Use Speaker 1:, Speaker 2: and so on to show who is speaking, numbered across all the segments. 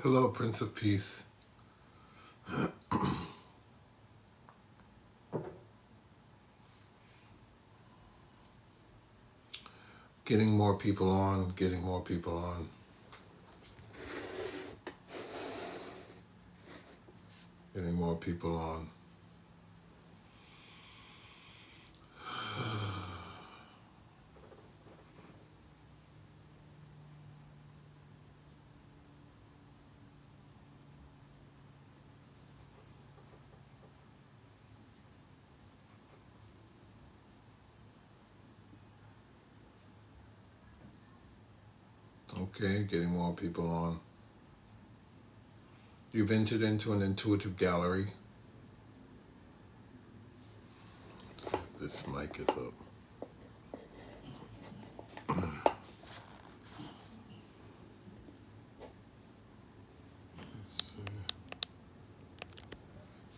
Speaker 1: Hello, Prince of Peace. Getting more people on, getting more people on, getting more people on. Okay, getting more people on. You've entered into an intuitive gallery. Let's see if this mic is up. Let's see.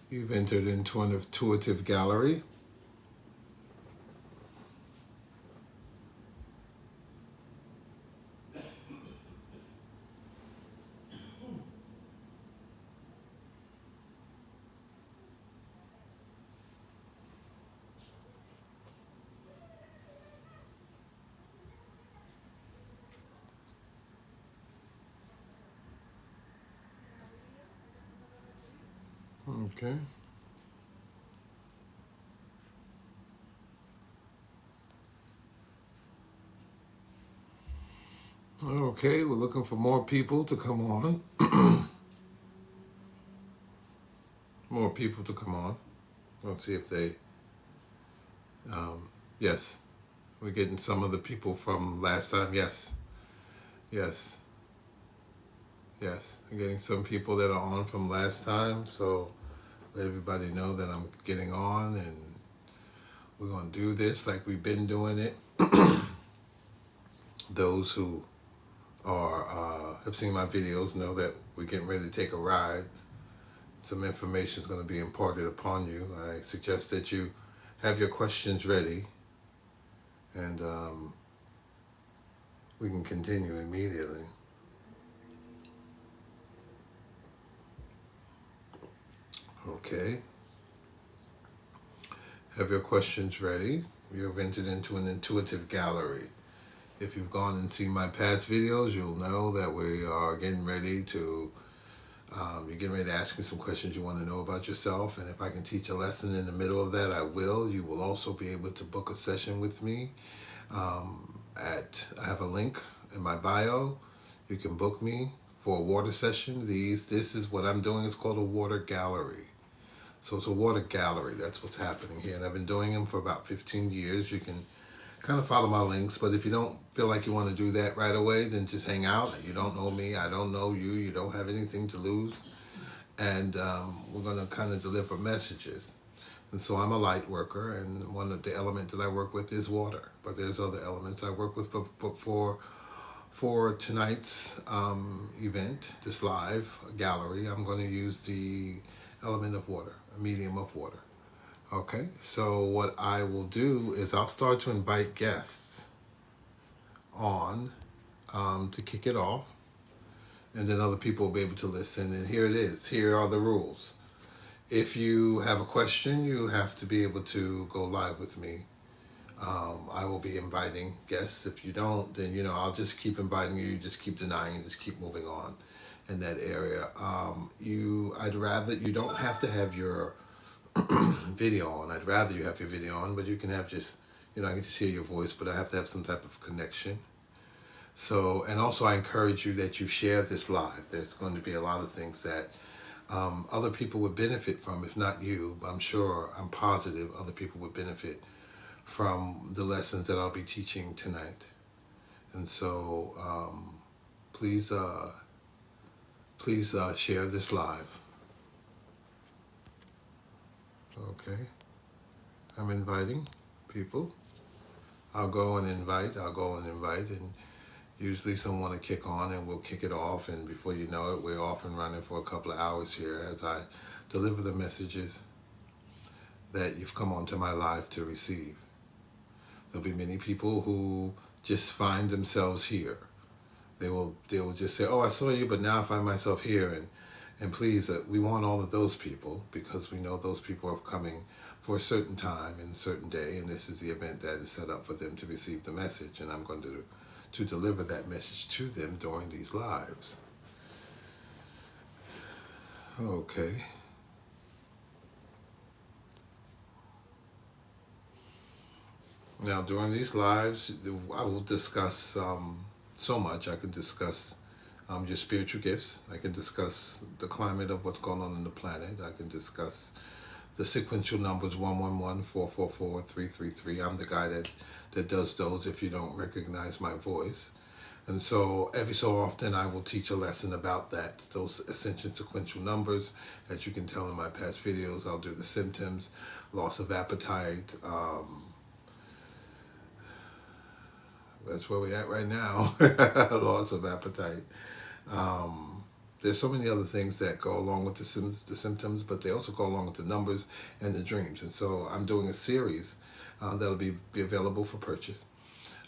Speaker 1: You've entered into an intuitive gallery. Okay. Okay, we're looking for more people to come on. More people to come on. Let's see if they, yes, we're getting some of the people from last time. Yes, yes, yes. I'm getting some people that are on from last time. So let everybody know that I'm getting on and we're going to do this like we've been doing it. Those who are have seen my videos know that we're getting ready to take a ride. Some information is going to be imparted upon you. I suggest that you have your questions ready and we can continue immediately. Okay. Have your questions ready. You've entered into an intuitive gallery. If you've gone and seen my past videos, you'll know that we are getting ready to, you're getting ready to ask me some questions you want to know about yourself. And if I can teach a lesson in the middle of that, I will. You will also be able to book a session with me. I have a link in my bio. You can book me for a water session. This is what I'm doing. It's called a water gallery. So it's a water gallery. That's what's happening here. And I've been doing them for about 15 years. You can kind of follow my links, but if you don't feel like you want to do that right away, then just hang out. You don't know me, I don't know you, you don't have anything to lose, and we're going to kind of deliver messages. And so I'm a light worker, and one of the elements that I work with is water, but there's other elements I work with. But for tonight's event, this live gallery, I'm going to use the element of water, a medium of water. Okay, so what I will do is I'll start to invite guests on to kick it off, and then other people will be able to listen. And here it is. Here are the rules. If you have a question, you have to be able to go live with me. I will be inviting guests. If you don't, then I'll just keep inviting you. You just keep denying. Just keep moving on in that area. I'd rather you don't have to have your video on. I'd rather you have your video on, but you can have just, I can just hear your voice, but I have to have some type of connection. So, and also I encourage you that you share this live. There's going to be a lot of things that other people would benefit from, if not you. I'm positive other people would benefit from the lessons that I'll be teaching tonight. And so, please share this live. Okay. I'm inviting people. I'll go and invite, and usually someone will kick on and we'll kick it off, and before you know it, we're off and running for a couple of hours here as I deliver the messages that you've come onto my live to receive. There'll be many people who just find themselves here. They will just say, "Oh, I saw you, but now I find myself here." And please, we want all of those people because we know those people are coming for a certain time and a certain day, and this is the event that is set up for them to receive the message, and I'm going to deliver that message to them during these lives. Okay. Now, during these lives, I will discuss so much. I can discuss your spiritual gifts. I can discuss the climate of what's going on in the planet. I can discuss the sequential numbers 111, 444, 333. I'm the guy that does those if you don't recognize my voice. And so every so often I will teach a lesson about that, those ascension sequential numbers. As you can tell in my past videos, I'll do the symptoms, loss of appetite. That's where we're at right now, loss of appetite. There's so many other things that go along with the symptoms, but they also go along with the numbers and the dreams. And so I'm doing a series that'll be available for purchase.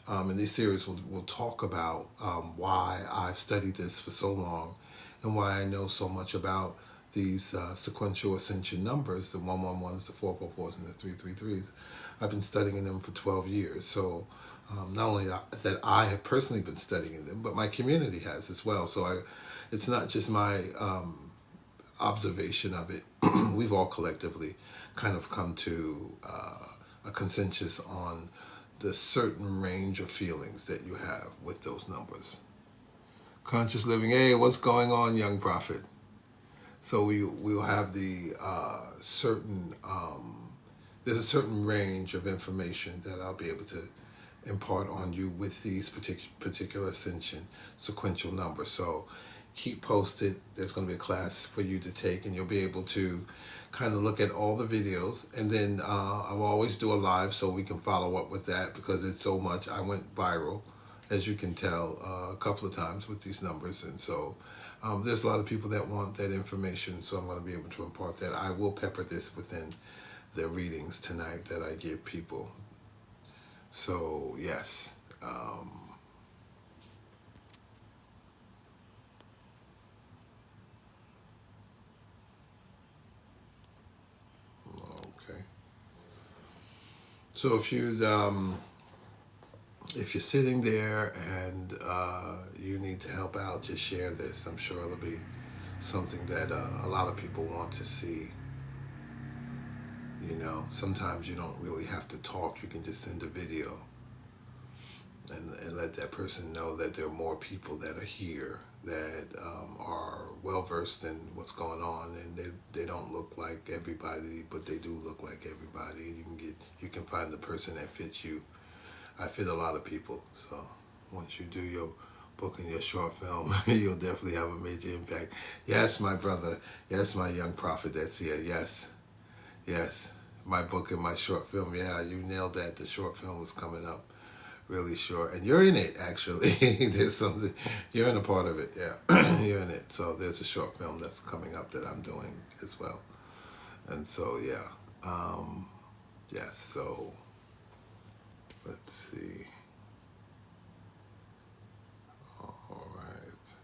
Speaker 1: And these series will talk about why I've studied this for so long and why I know so much about these sequential ascension numbers, the 111s, the 444s, and the 333s. I've been studying them for 12 years. So not only that I have personally been studying them, but my community has as well. So it's not just my observation of it. We've all collectively kind of come to a consensus on the certain range of feelings that you have with those numbers. Conscious living. Hey, what's going on, young prophet? So we'll have the certain there's a certain range of information that I'll be able to impart on you with these particular ascension sequential numbers. So keep posted. There's going to be a class for you to take, and you'll be able to kind of look at all the videos. And then I will always do a live so we can follow up with that because it's so much. I went viral, as you can tell, a couple of times with these numbers. And so there's a lot of people that want that information, so I'm going to be able to impart that. I will pepper this within the readings tonight that I give people. So, yes. Okay. So if you're sitting there and you need to help out, just share this. I'm sure it'll be something that a lot of people want to see. Sometimes you don't really have to talk. You can just send a video and let that person know that there are more people that are here that are well versed in what's going on, and they don't look like everybody, but they do look like everybody. You can find the person that fits you. I fit a lot of people, so once you do your book and your short film, you'll definitely have a major impact. Yes, my brother. Yes, my young prophet that's here. Yes, yes. My book and my short film. Yeah, you nailed that. The short film was coming up really short, and you're in it actually. There's something. You're in a part of it. Yeah, you're in it. So there's a short film that's coming up that I'm doing as well. And so yeah, yes. So let's see. All right.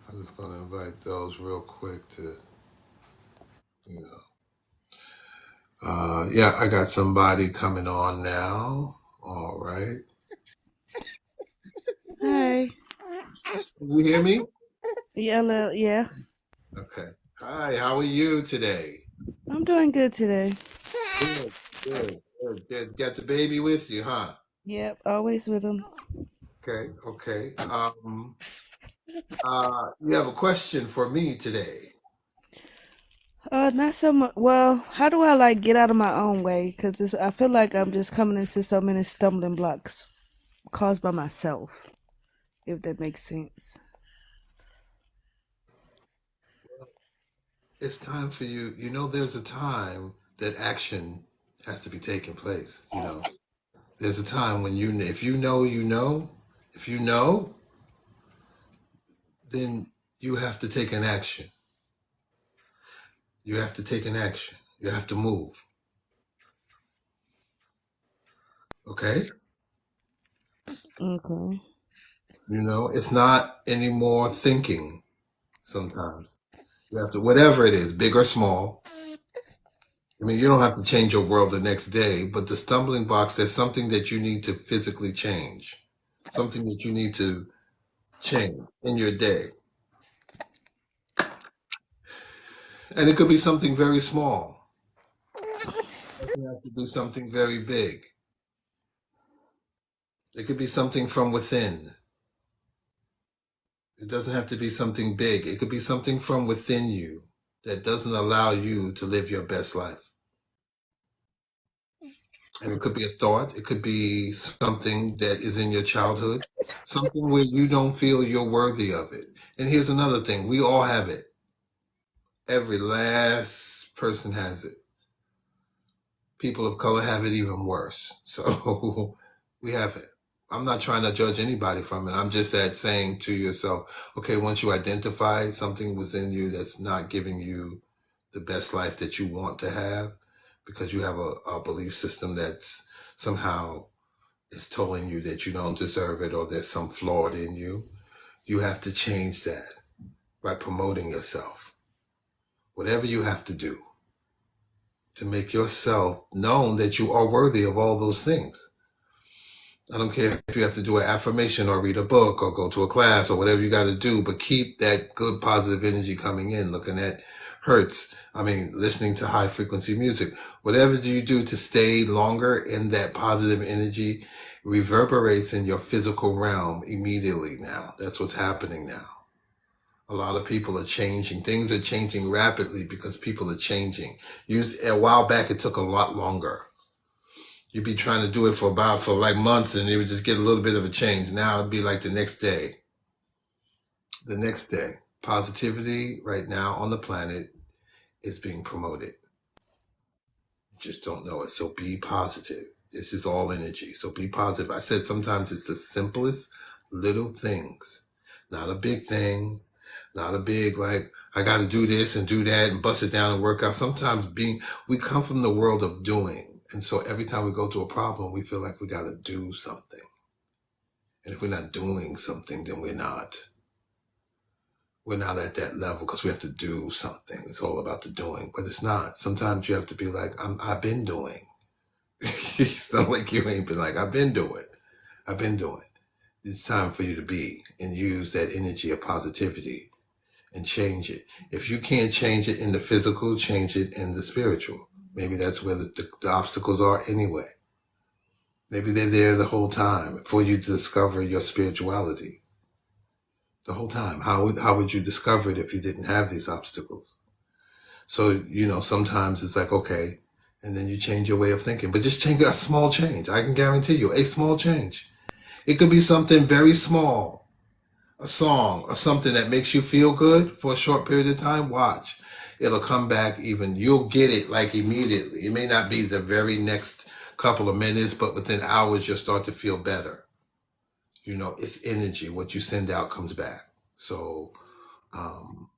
Speaker 1: I'm just going to invite those real quick to, you know. Yeah, I got somebody coming on now. All right.
Speaker 2: Hi.
Speaker 1: You hear me?
Speaker 2: Yeah, yeah.
Speaker 1: Okay. Hi, how are you today?
Speaker 2: I'm doing good today.
Speaker 1: Good, good, good. Got the baby with you, huh?
Speaker 2: Yep, always with them.
Speaker 1: Okay, okay. You have a question for me today.
Speaker 2: Not so much. Well, how do I like get out of my own way? Cause I feel like I'm just coming into so many stumbling blocks caused by myself. If that makes sense.
Speaker 1: It's time for you. There's a time that action has to be taking place. There's a time when if you know, you know. If you know, then you have to take an action. You have to take an action. You have to move. Okay?
Speaker 2: Okay.
Speaker 1: It's not anymore thinking sometimes. You have to, whatever it is, big or small. I mean, you don't have to change your world the next day, but the stumbling blocks, there's something that you need to physically change, something that you need to change in your day. And it could be something very small. It doesn't have to be something very big. It could be something from within. It doesn't have to be something big. It could be something from within you that doesn't allow you to live your best life. And it could be a thought. It could be something that is in your childhood, something where you don't feel you're worthy of it. And here's another thing, we all have it. Every last person has it. People of color have it even worse. So we have it. I'm not trying to judge anybody from it. I'm just at saying to yourself, okay, once you identify something within you that's not giving you the best life that you want to have, because you have a belief system that's somehow is telling you that you don't deserve it or there's some flaw in you, you have to change that by promoting yourself. Whatever you have to do to make yourself known that you are worthy of all those things. I don't care if you have to do an affirmation or read a book or go to a class or whatever you got to do, but keep that good positive energy coming in, looking at listening to high frequency music. Whatever do you do to stay longer in that positive energy reverberates in your physical realm immediately now. That's what's happening now. A lot of people are changing. Things are changing rapidly because people are changing. A while back, it took a lot longer. You'd be trying to do it for like months and you would just get a little bit of a change. Now it'd be like the next day. The next day. Positivity right now on the planet is being promoted. You just don't know it. So be positive. This is all energy. So be positive. I said sometimes it's the simplest little things. Not a big thing. Not a big like I got to do this and do that and bust it down and work out. Sometimes we come from the world of doing. And so every time we go through a problem, we feel like we got to do something. And if we're not doing something, then we're not at that level because we have to do something. It's all about the doing, but it's not. Sometimes you have to be like, I've been doing. It's not like you ain't been like, I've been doing. I've been doing. It's time for you to be and use that energy of positivity and change it. If you can't change it in the physical, change it in the spiritual. Maybe that's where the obstacles are anyway. Maybe they're there the whole time for you to discover your spirituality. The whole time. How would you discover it if you didn't have these obstacles? So, sometimes it's like, okay, and then you change your way of thinking, but just change a small change. I can guarantee you a small change. It could be something very small, a song or something that makes you feel good for a short period of time. Watch. It'll come back you'll get it like immediately. It may not be the very next couple of minutes, but within hours, you'll start to feel better. It's energy. What you send out comes back. So, um,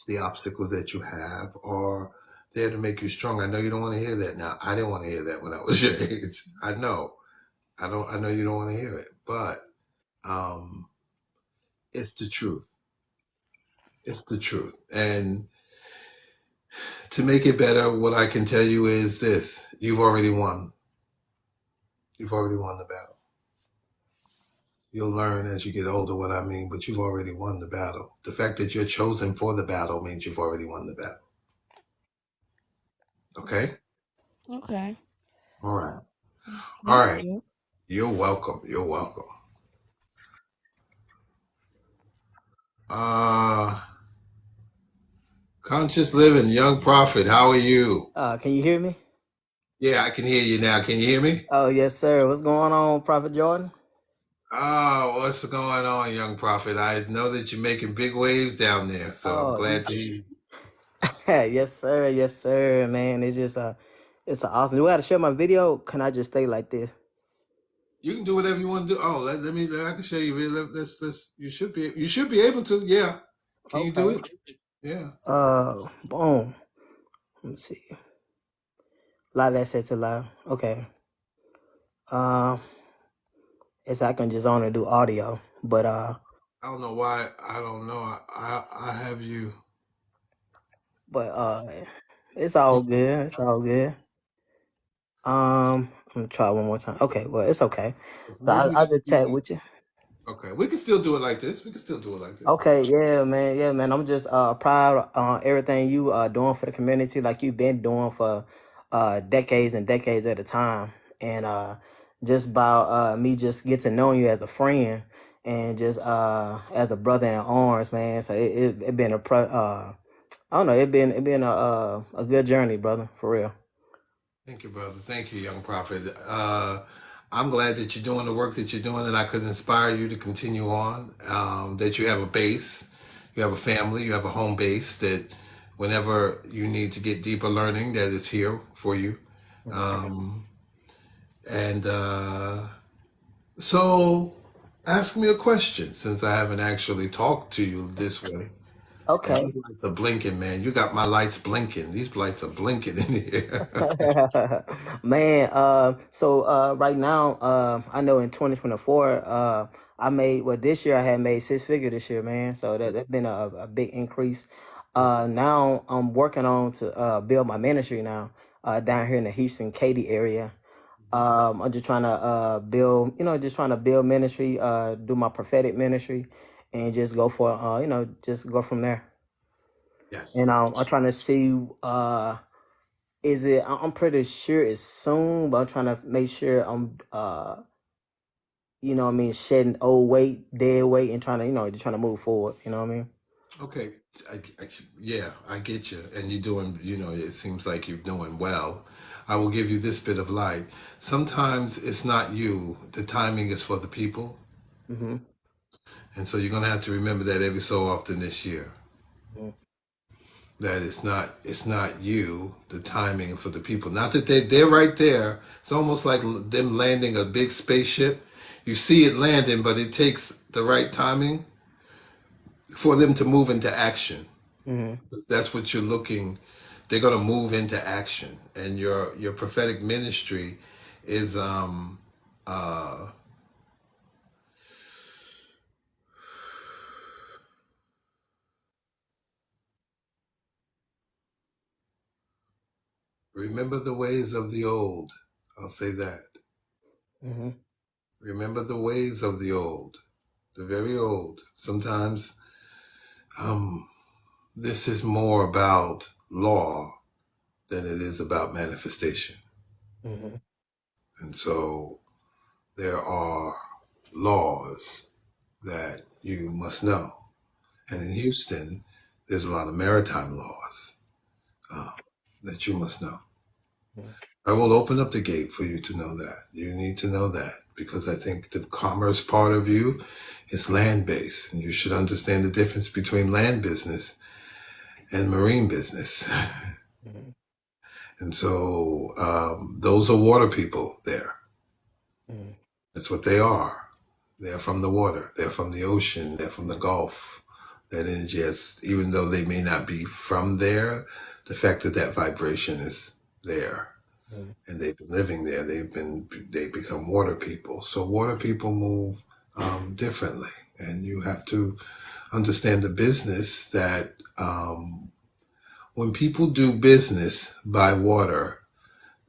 Speaker 1: the obstacles that you have are there to make you strong. I know you don't want to hear that now. I didn't want to hear that when I was your age. I know. I know you don't want to hear it, but um it's the truth. It's the truth. And to make it better, what I can tell you is this. You've already won. You've already won the battle. You'll learn as you get older what I mean, but you've already won the battle. The fact that you're chosen for the battle means you've already won the battle. Okay?
Speaker 2: Okay.
Speaker 1: All right. All
Speaker 2: Thank
Speaker 1: right.
Speaker 2: you.
Speaker 1: You're welcome. You're welcome. Uh Conscious Living, Young Prophet, how are you?
Speaker 3: Can you hear me?
Speaker 1: Yeah, I can hear you now. Can you hear me?
Speaker 3: Oh, yes, sir. What's going on, Prophet Jordan?
Speaker 1: Oh, what's going on, Young Prophet? I know that you're making big waves down there, so I'm
Speaker 3: Oh,
Speaker 1: glad to hear you.
Speaker 3: yes, sir. Yes, sir. Man, it's awesome. Do I got to share my video? Can I just stay like this?
Speaker 1: You can do whatever you want to do. Oh, I can show you. You should be able to. Yeah. Can you do
Speaker 3: Okay.
Speaker 1: it? Yeah.
Speaker 3: Boom. Let me see. Live asset to live. Okay. Um, It's I can just only do audio, but
Speaker 1: I don't know why. I don't know. I have you.
Speaker 3: but it's all good. It's all good. I'm gonna try one more time. Okay, well, it's okay. So
Speaker 1: Maybe
Speaker 3: I'll just
Speaker 1: we
Speaker 3: chat
Speaker 1: can.
Speaker 3: with you.
Speaker 1: Okay, we can still do it like this. We can still do it like this.
Speaker 3: Okay, yeah, man. I'm just proud everything you doing for the community, like you've been doing for decades and decades at a time, and just about me just get to know you as a friend and just as a brother in arms, man. So it been I don't know, it been a good journey, brother, for real.
Speaker 1: Thank you, brother. Thank you, young prophet. I'm glad that you're doing the work that you're doing, and I could inspire you to continue on. That you have a base, you have a family, you have a home base. That whenever you need to get deeper learning, that is here for you.
Speaker 3: Mhm.
Speaker 1: Um, and so, ask me a question since I haven't actually talked to you this way. And
Speaker 3: Okay.
Speaker 1: these lights are blinking, man. You got my lights blinking. These lights are blinking in here.
Speaker 3: Man, so right now, I know in 2024, I made well this year I had made six figure this year, man. So that's been a big increase. Now I'm working on to build my ministry now, down here in the Houston, Katy area. I'm just trying to build, just trying to build ministry, do my prophetic ministry, and just go for, just go from there.
Speaker 1: Yes.
Speaker 3: And I'm trying to see, is it? I'm pretty sure it's soon, but I'm trying to make sure I'm, what I mean, shedding old weight, dead weight, and trying to, just trying to move forward. You know what I mean?
Speaker 1: Okay. Yeah, I get you. And you're doing, it seems like you're doing well. I will give you this bit of light. Sometimes it's not you, the timing is for the people.
Speaker 3: Mm-hmm.
Speaker 1: And so you're going to have to remember that every so often this year.
Speaker 3: Mm-hmm.
Speaker 1: That it's not you, the timing for the people. Not that they're right there. It's almost like them landing a big spaceship. You see it landing, but it takes the right timing for them to move into action.
Speaker 3: Mm-hmm.
Speaker 1: That's what you're looking. They're gonna move into action, and your prophetic ministry is remember the ways of the old. I'll say that.
Speaker 3: Mm-hmm.
Speaker 1: Remember the ways of the old, the very old. Sometimes um, this is more about law than it is about manifestation,
Speaker 3: Mm-hmm.
Speaker 1: and so there are laws that you must know. And in Houston, there's a lot of maritime laws uh, that you must know. I will open up the gate for you to know that. You need to know that because I think the commerce part of you is land based, and you should understand the difference between land business and marine business.
Speaker 3: Mm-hmm.
Speaker 1: And so those are water people there.
Speaker 3: Mm-hmm.
Speaker 1: That's what they are. They're from the water. They're from the ocean. They're from the Gulf. That energy, even though they may not be from there, the fact that that vibration is there, and they've been living there. They become water people. So water people move differently, and you have to understand the business that when people do business by water,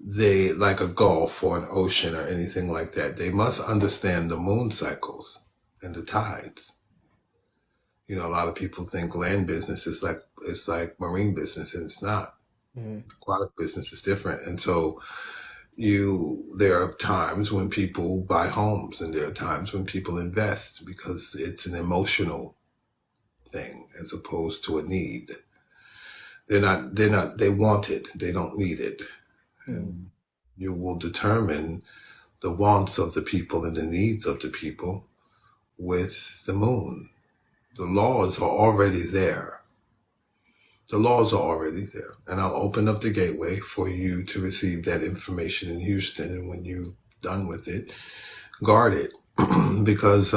Speaker 1: they like a gulf or an ocean or anything like that. They must understand the moon cycles and the tides. A lot of people think land business is like it's like marine business, and it's not.
Speaker 3: Mm-hmm.
Speaker 1: Aquatic business is different, and so there are times when people buy homes, and there are times when people invest because it's an emotional thing as opposed to a need. They want it, they don't need it.
Speaker 3: Mm-hmm.
Speaker 1: And you will determine the wants of the people and the needs of the people with the moon. The laws are already there. The laws are already there. And I'll open up the gateway for you to receive that information in Houston. And when you're done with it, guard it because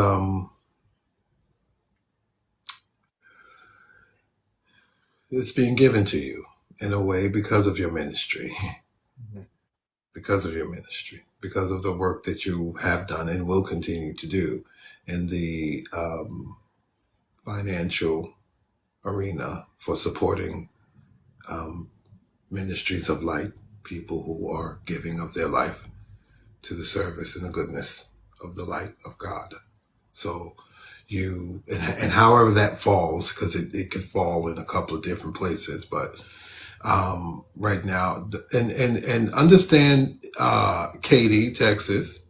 Speaker 1: it's being given to you in a way because of your ministry. Because of your ministry. because of the work that you have done and will continue to do in the financial arena for supporting ministries of light, people who are giving of their life to the service and the goodness of the light of God. So and however that falls, because it could fall in a couple of different places, but right now, and understand, Katy, Texas,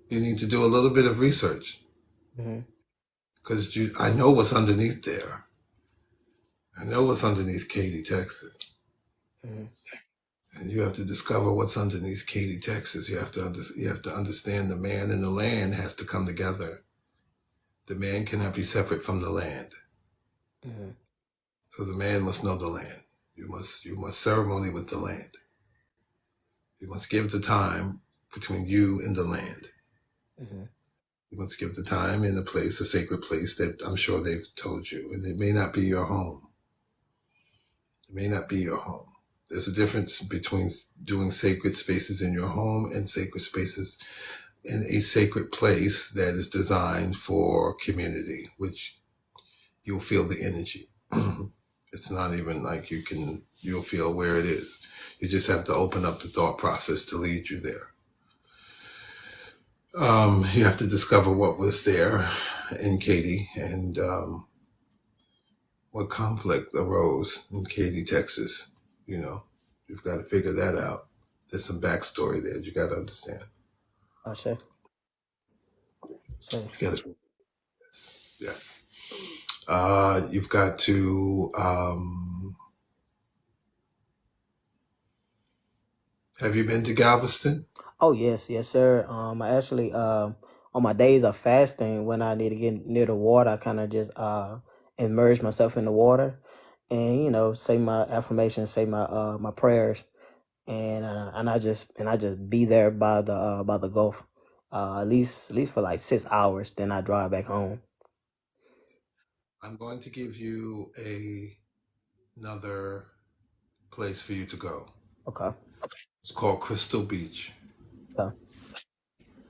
Speaker 1: you need to do a little bit of research,
Speaker 3: Mm-hmm.
Speaker 1: because I know what's underneath there. I know what's underneath Katy, Texas.
Speaker 3: Mm-hmm.
Speaker 1: And you have to discover what's underneath Katy, Texas. You have to understand the man and the land has to come together. The man cannot be separate from the land.
Speaker 3: Mm-hmm.
Speaker 1: So the man must know the land. You must ceremony with the land. You must give the time between you and the land.
Speaker 3: Mm-hmm.
Speaker 1: You must give the time in a place, a sacred place that I'm sure they've told you. And it may not be your home. It may not be your home. There's a difference between doing sacred spaces in your home and sacred spaces in a sacred place that is designed for community, which you'll feel the energy. It's not even like you'll feel where it is. You just have to open up the thought process to lead you there. You have to discover what was there in Katy and what conflict arose in Katy, Texas. You know, you've got to figure that out. There's some backstory there you got to understand.
Speaker 3: Sure. Sure.
Speaker 1: You got to, yes. You've got to. Have you been to Galveston?
Speaker 3: Oh yes, yes, sir. I actually on my days of fasting when I need to get near the water, I kind of just immerse myself in the water, and say my affirmations, say my prayers, and I just be there by the Gulf, at least for like 6 hours. Then I drive back home.
Speaker 1: I'm going to give you another place for you to go.
Speaker 3: Okay.
Speaker 1: It's called Crystal Beach.
Speaker 3: Okay.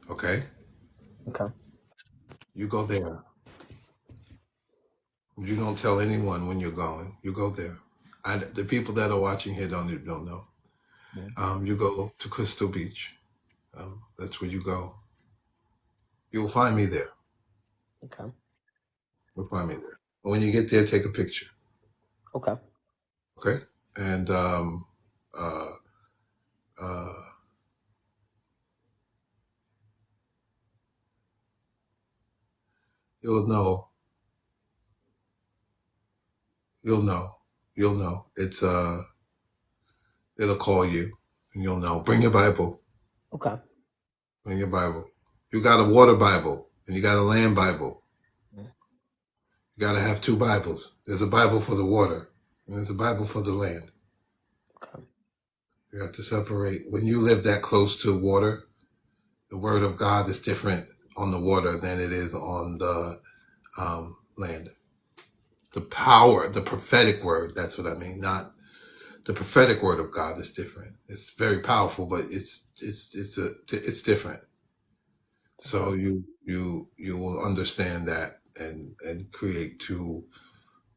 Speaker 1: Okay?
Speaker 3: Okay.
Speaker 1: You go there. You don't tell anyone when you're going. You go there. The people that are watching here don't know.
Speaker 3: Mm-hmm.
Speaker 1: You go to Crystal Beach. That's where you go. You'll find me there.
Speaker 3: Okay.
Speaker 1: You'll find me there. When you get there, take a picture.
Speaker 3: Okay.
Speaker 1: Okay? And uh, uh, you'll know. You'll know. You'll know. It'll call you, and you'll know. Bring your Bible.
Speaker 3: Okay.
Speaker 1: Bring your Bible. You got a water Bible, and you got a land Bible.
Speaker 3: Mm.
Speaker 1: You got to have two Bibles. There's a Bible for the water, and there's a Bible for the land.
Speaker 3: Okay.
Speaker 1: You have to separate. When you live that close to water, the Word of God is different on the water than it is on the land. The power, the prophetic word, that's what I mean. Not the prophetic word of God is different. It's very powerful, but it's different. So
Speaker 3: Okay.
Speaker 1: you will understand that and create two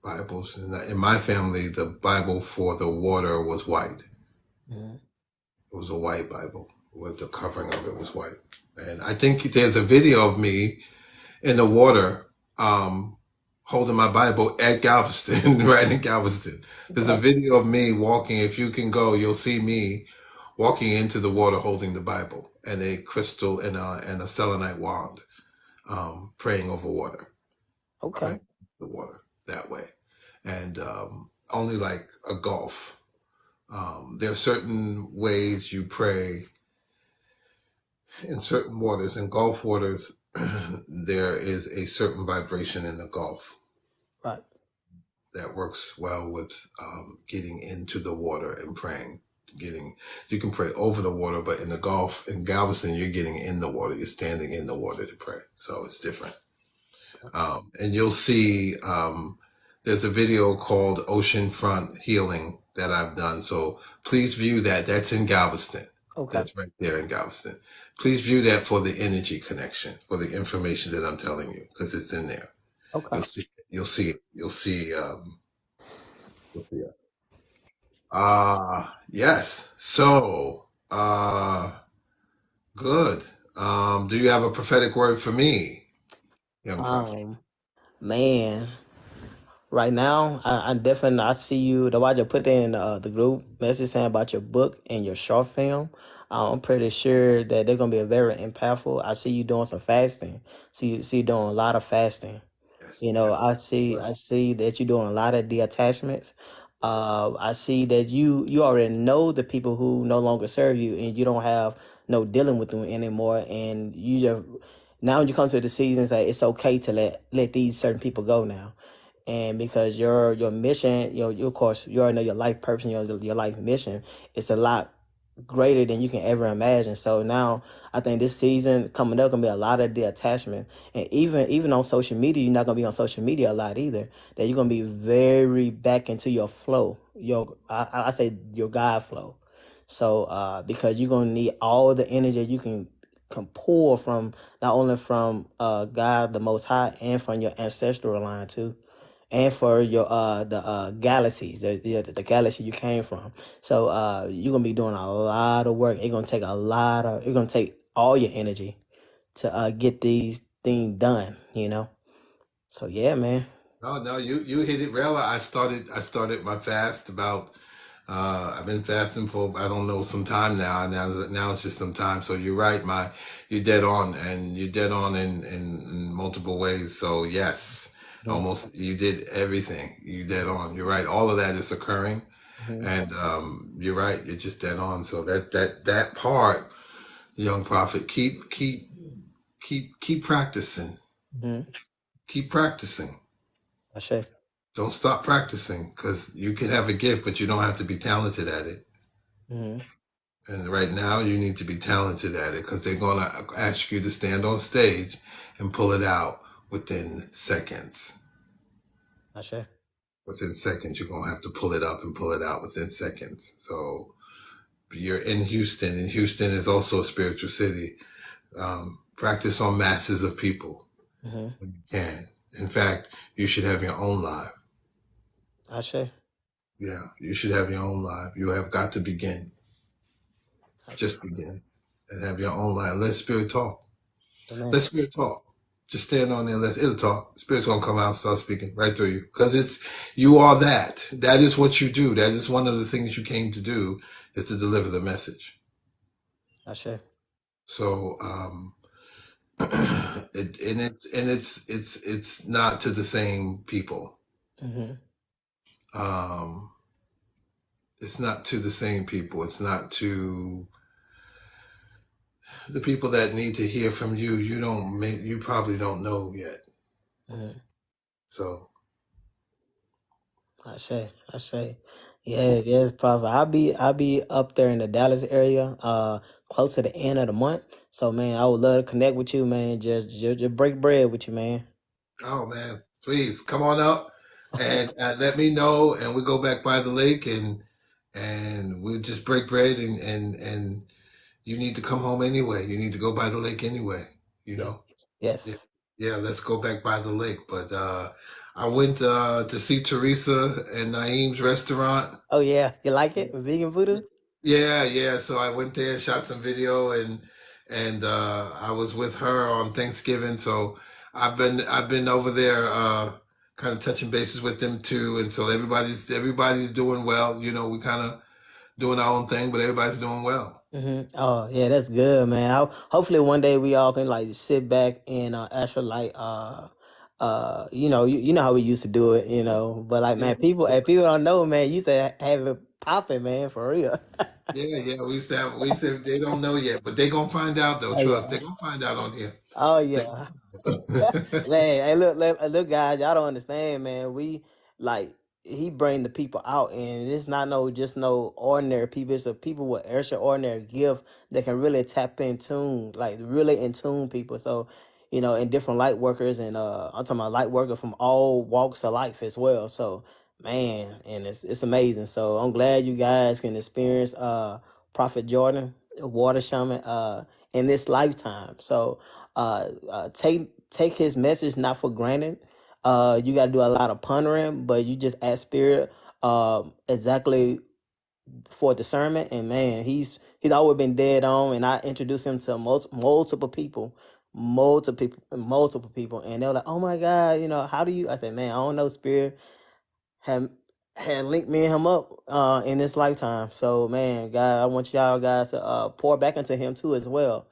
Speaker 1: Bibles. In my family, the Bible for the water was white.
Speaker 3: Mm-hmm.
Speaker 1: It was a white Bible with the covering of it was white. And I think there's a video of me in the water, holding my Bible at Galveston, right in Galveston. There's a
Speaker 3: Okay.
Speaker 1: video of me walking. If you can go, you'll see me walking into the water holding the Bible and a crystal and a selenite wand, praying over water,
Speaker 3: Okay.
Speaker 1: praying the water that way. And only like a gulf. There are certain ways you pray in certain waters. In Gulf waters, there is a certain vibration in the Gulf
Speaker 3: Right.
Speaker 1: that works well with getting into the water and praying. You can pray over the water, but in the Gulf, in Galveston, you're getting in the water. You're standing in the water to pray. So it's different. And you'll see there's a video called Oceanfront Healing that I've done. So please view that. That's in Galveston.
Speaker 3: Okay.
Speaker 1: That's right there in Galveston. Please view that for the energy connection, for the information that I'm telling you, because it's in there.
Speaker 3: Okay.
Speaker 1: You'll see. You'll see it. You'll see. You'll see it. Yes. So, good. Do you have a prophetic word for me, young prophet?
Speaker 3: Um, man. Right now, I definitely I see you. The watch I put that in the group message saying about your book and your short film. I'm pretty sure that they're gonna be very impactful. I see you doing some fasting. See you doing a lot of fasting.
Speaker 1: Yes.
Speaker 3: You know,
Speaker 1: Yes.
Speaker 3: I see that you're doing a lot of detachments. I see that you already know the people who no longer serve you, and you don't have no dealing with them anymore. And you just now when you come to the seasons that it's okay to let these certain people go now, and because your mission, of course you already know your life purpose, and your life mission, it's a lot greater than you can ever imagine. So now I think this season coming up gonna be a lot of the attachment, and even on social media, you're not gonna be on social media a lot either. That you're gonna be very back into your flow, your I say your God flow. So because you're gonna need all the energy you can pull from not only from God the Most High and from your ancestral line too, and for your the galaxies, the galaxy you came from. So you're gonna be doing a lot of work. It's gonna take all your energy to get these things done, you know. So yeah, man.
Speaker 1: No, no, you hit it real. I started my fast about. I've been fasting for I don't know some time now. Now it's just some time. So you're right, you're dead on, and you're dead on in multiple ways. So yes,
Speaker 3: Hmm.
Speaker 1: almost you did everything. You dead on. You're right. All of that is occurring,
Speaker 3: Hmm.
Speaker 1: and you're right. You're just dead on. So that part, young prophet, keep practicing.
Speaker 3: Hmm.
Speaker 1: Keep practicing.
Speaker 3: I say.
Speaker 1: Don't stop practicing because you can have a gift, but you don't have to be talented at it.
Speaker 3: Hmm.
Speaker 1: And right now, you need to be talented at it because they're going to ask you to stand on stage and pull it out within seconds.
Speaker 3: I say.
Speaker 1: Within seconds, you're going to have to pull it up and pull it out within seconds. So you're in Houston, and Houston is also a spiritual city. Practice on masses of people
Speaker 3: Hmm.
Speaker 1: when you can. In fact, you should have your own live.
Speaker 3: I say.
Speaker 1: Yeah, you should have your own live. You have got to begin.
Speaker 3: I say.
Speaker 1: Just begin and have your own life. Let spirit talk.
Speaker 3: Amen.
Speaker 1: Let spirit talk. Just stand on there. It'll talk. Spirit's gonna come out and start speaking right through you because you are that. That is what you do. That is one of the things you came to do is to deliver the message.
Speaker 3: I say.
Speaker 1: So, it's not to the same people.
Speaker 3: Hmm.
Speaker 1: Um, it's not to the same people. It's not to the people that need to hear from you. You probably don't know yet.
Speaker 3: Hmm.
Speaker 1: So
Speaker 3: I say. I say. Yeah, yes, Prophet. I'll be up there in the Dallas area, close to the end of the month. So man, I would love to connect with you, man. Just break bread with you, man.
Speaker 1: oh man, please come on up and let me know, and we go back by the lake and we'll just break bread and you need to come home anyway. You need to go by the lake anyway. You
Speaker 3: Yeah.
Speaker 1: know, yeah,
Speaker 3: Yes.
Speaker 1: yeah. Let's go back by the lake. But I went to see Teresa and Naeem's restaurant.
Speaker 3: Oh yeah, you like it? Vegan voodoo?
Speaker 1: Yeah, yeah. So I went there, shot some video, and I was with her on Thanksgiving. So I've been over there, kind of touching bases with them too. And so everybody's doing well. You know, we kind of doing our own thing, but everybody's doing well.
Speaker 3: Oh yeah, that's good, man. Hopefully one day we all can like sit back and actually like you know how we used to do it, But like
Speaker 1: Yeah,
Speaker 3: man, people don't know, man. You used to have it popping, man, for real.
Speaker 1: yeah, yeah. We used to. They don't know yet, but they gonna find out though.
Speaker 3: Oh
Speaker 1: Trust, they
Speaker 3: yeah.
Speaker 1: gonna find out on here.
Speaker 3: Oh
Speaker 1: They-
Speaker 3: yeah. Man, hey, look, guys, y'all don't understand, man. We like he bring the people out, and it's not just no ordinary people. It's a people with extraordinary gift that can really tap in tune, like really in tune people. So, and different light workers, and I'm talking about light workers from all walks of life as well. So, man, and it's amazing. So I'm glad you guys can experience Prophet Jordan. water shaman in this lifetime. So take his message not for granted. You got to do a lot of pondering, but you just ask spirit exactly for discernment. And man, he's always been dead on. And I introduced him to multiple people, multiple people, and they were like, "Oh my God, how do you?" I said, "Man, I don't know, spirit." Had had linked me and him up in this lifetime. So man, God, I want y'all guys to pour back into him too as well.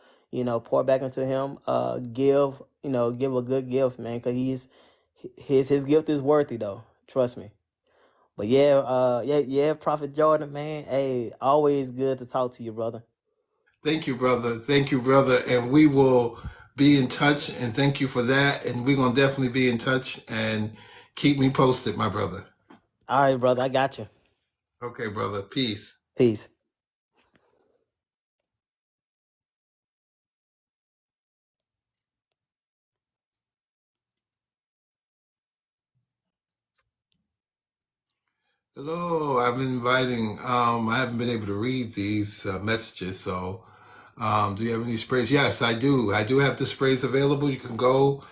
Speaker 3: Pour back into him. Give a good gift, man, because his gift is worthy though. Trust me. But yeah, yeah, Prophet Jordan, man. Hey, always good to talk to you, brother.
Speaker 1: Thank you, brother. Thank you, brother. And we will be in touch. And thank you for that. And we're going to definitely be in touch and keep me posted, my brother.
Speaker 3: All right, brother, I got you.
Speaker 1: Okay, brother. Peace.
Speaker 3: Peace.
Speaker 1: Hello. I've been inviting, I haven't been able to read these messages. So, do you have any sprays? Yes, I do. I do have the sprays available. You can go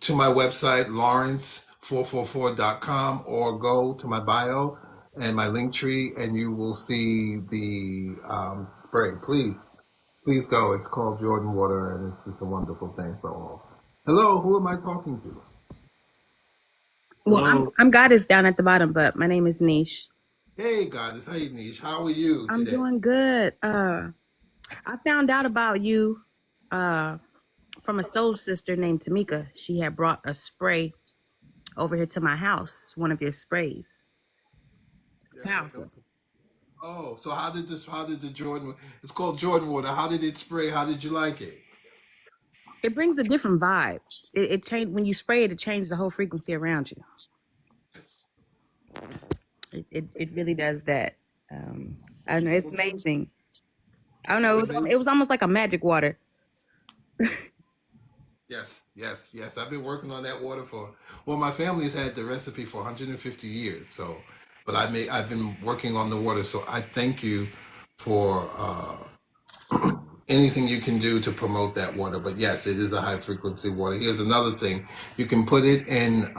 Speaker 1: to my website, lawrence444.com, or go to my bio and my link tree, and you will see the spray. Please go. It's called Jordan Water, and it's just a wonderful thing for all. Hello, who am I talking to?
Speaker 4: Well, I'm
Speaker 1: Hello.
Speaker 4: I'm Goddess down at the bottom, but my name is Niche.
Speaker 1: Hey, Goddess. Hey, Niche. How are you
Speaker 4: I'm
Speaker 1: today?
Speaker 4: doing good. I found out about you uh from a soul sister named Tamika. She had brought a spray over here to my house. One of your sprays. It's
Speaker 1: Yeah.
Speaker 4: powerful.
Speaker 1: Oh, so how did this? How did the Jordan? It's called Jordan Water. How did it spray? How did you like it?
Speaker 4: It brings a different vibe. It changed when you spray it. It changes the whole frequency around you.
Speaker 1: Yes.
Speaker 4: It really does that. I don't know. It's
Speaker 1: Well,
Speaker 4: amazing. I don't
Speaker 1: it's
Speaker 4: know.
Speaker 1: amazing.
Speaker 4: It was almost like a magic water.
Speaker 1: Yes, yes, yes. I've been working on that water for. Well, my family's had the recipe for 150 years. So, but I've been working on the water. So I thank you for anything you can do to promote that water. But yes, it is a high frequency water. Here's another thing: you can put it in.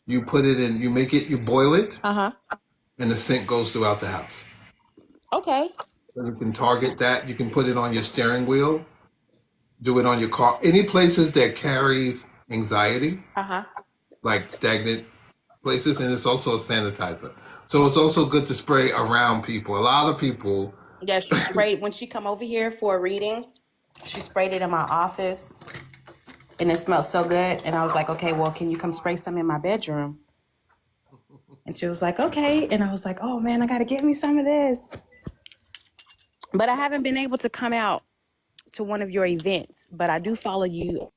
Speaker 1: You put it in. You make it. You boil it,
Speaker 4: Uh huh.
Speaker 1: and the scent goes throughout the house.
Speaker 4: Okay.
Speaker 1: So you can target that. You can put it on your steering wheel. Do it on your car. Any places that carries anxiety,
Speaker 4: Uh huh.
Speaker 1: like stagnant places, and it's also a sanitizer. So it's also good to spray around people. A lot of people,
Speaker 4: Yeah, she sprayed when she come over here for a reading. She sprayed it in my office, and it smelled so good. And I was like, okay, well, can you come spray some in my bedroom? And she was like, okay. And I was like, oh man, I got to get me some of this. But I haven't been able to come out to one of your events, but I do follow you on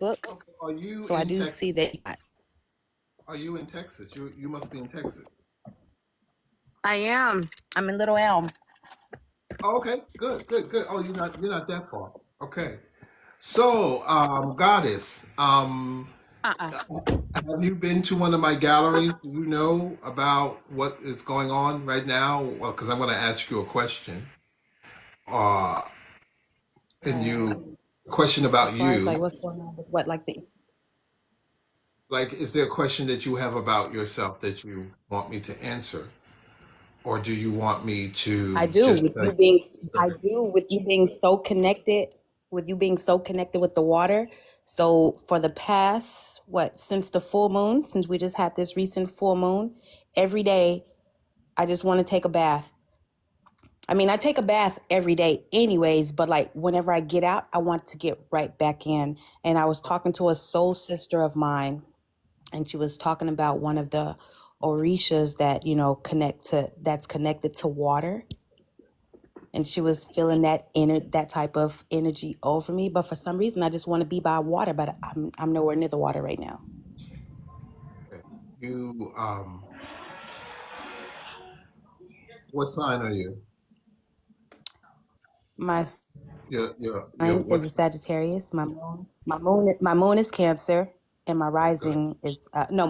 Speaker 4: Facebook.
Speaker 1: okay, are you
Speaker 4: So I
Speaker 1: in
Speaker 4: do
Speaker 1: Texas?
Speaker 4: see that.
Speaker 1: Are you in Texas? You must be in Texas.
Speaker 4: I am. I'm in Little Elm.
Speaker 1: Oh, okay, good, good, good. Oh, you're not that far. Okay. So, Goddess,
Speaker 4: Uh-uh.
Speaker 1: have you been to one of my galleries? Do you know about what is going on right now? Well, because I'm going to ask you a question. Uh, and
Speaker 4: Uh,
Speaker 1: you question
Speaker 4: as
Speaker 1: about
Speaker 4: far as like
Speaker 1: you.
Speaker 4: what's going on with what, like the
Speaker 1: Like, is there a question that you have about yourself that you want me to answer, or do you want me
Speaker 4: I
Speaker 1: to
Speaker 4: do
Speaker 1: just
Speaker 4: with
Speaker 1: say,
Speaker 4: you being I do with you being so connected with you being so connected with the water. So for the past since the full moon, since we just had this recent full moon, every day I just want to take a bath. I mean, I take a bath every day anyways, but like whenever I get out, I want to get right back in. And I was talking to a soul sister of mine, and she was talking about one of the orishas that, that's connected to water. And she was feeling that type of energy over me. But for some reason, I just want to be by water, but I'm nowhere near the water right now.
Speaker 1: okay, you, what sign are you?
Speaker 4: My sign is a
Speaker 1: What's,
Speaker 4: Sagittarius. My moon is Cancer, and my
Speaker 1: okay, good.
Speaker 4: rising is no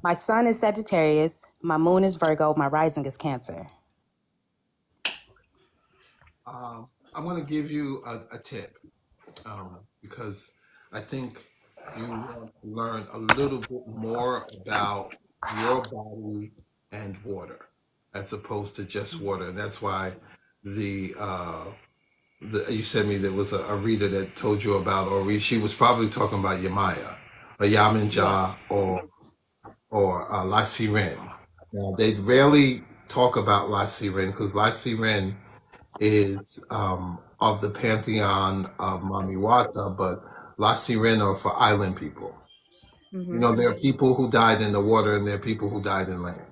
Speaker 4: my sun is Sagittarius. My moon is Virgo. My rising is Cancer.
Speaker 1: I'm going to give you a tip because I think you want to learn a little bit more about your body and water as opposed to just water. And that's why the you said me there was a reader that told you about, or she was probably talking about Yamaya, or Yaminja,
Speaker 4: Yes.
Speaker 1: or La Siren. Now they rarely talk about La Siren because La Siren is of the pantheon of Mamiwata, but La Siren are for island people. You
Speaker 4: Hmm.
Speaker 1: know, there are people who died in the water and there are people who died in land.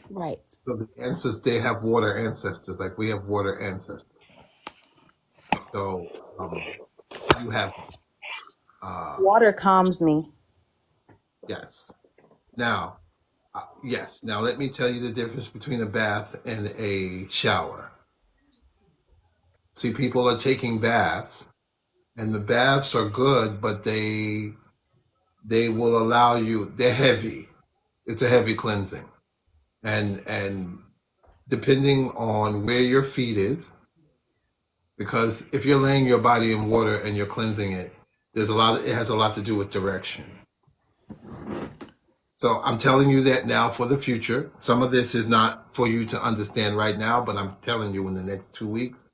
Speaker 4: Right.
Speaker 1: So the ancestors, they have water ancestors, like we have water ancestors. So you have, uh,
Speaker 4: Water calms me.
Speaker 1: yes. Now, yes. Now let me tell you the difference between a bath and a shower. See, people are taking baths, and the baths are good, but they will allow you. They're heavy. It's a heavy cleansing, and depending on where your feet is, because if you're laying your body in water and you're cleansing it, there's a lot. It has a lot to do with direction. So I'm telling you that now for the future. Some of this is not for you to understand right now, but I'm telling you in the next 2 weeks,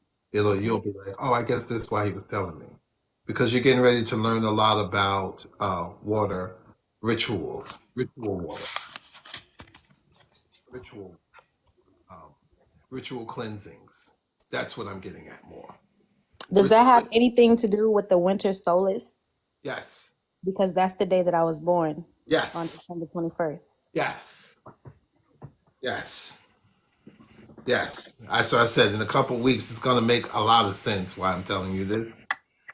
Speaker 1: you'll be like, oh, I guess this is why he was telling me, because you're getting ready to learn a lot about water rituals, ritual water, ritual um, ritual cleansings. That's what I'm getting at more.
Speaker 4: Does
Speaker 1: With,
Speaker 4: that have anything to do with the winter solace?
Speaker 1: yes,
Speaker 4: Because that's the day that I was born, on
Speaker 1: yes,
Speaker 4: December 21st.
Speaker 1: yes, yes. Yes. So I said in a couple of weeks, it's going to make a lot of sense why I'm telling you this.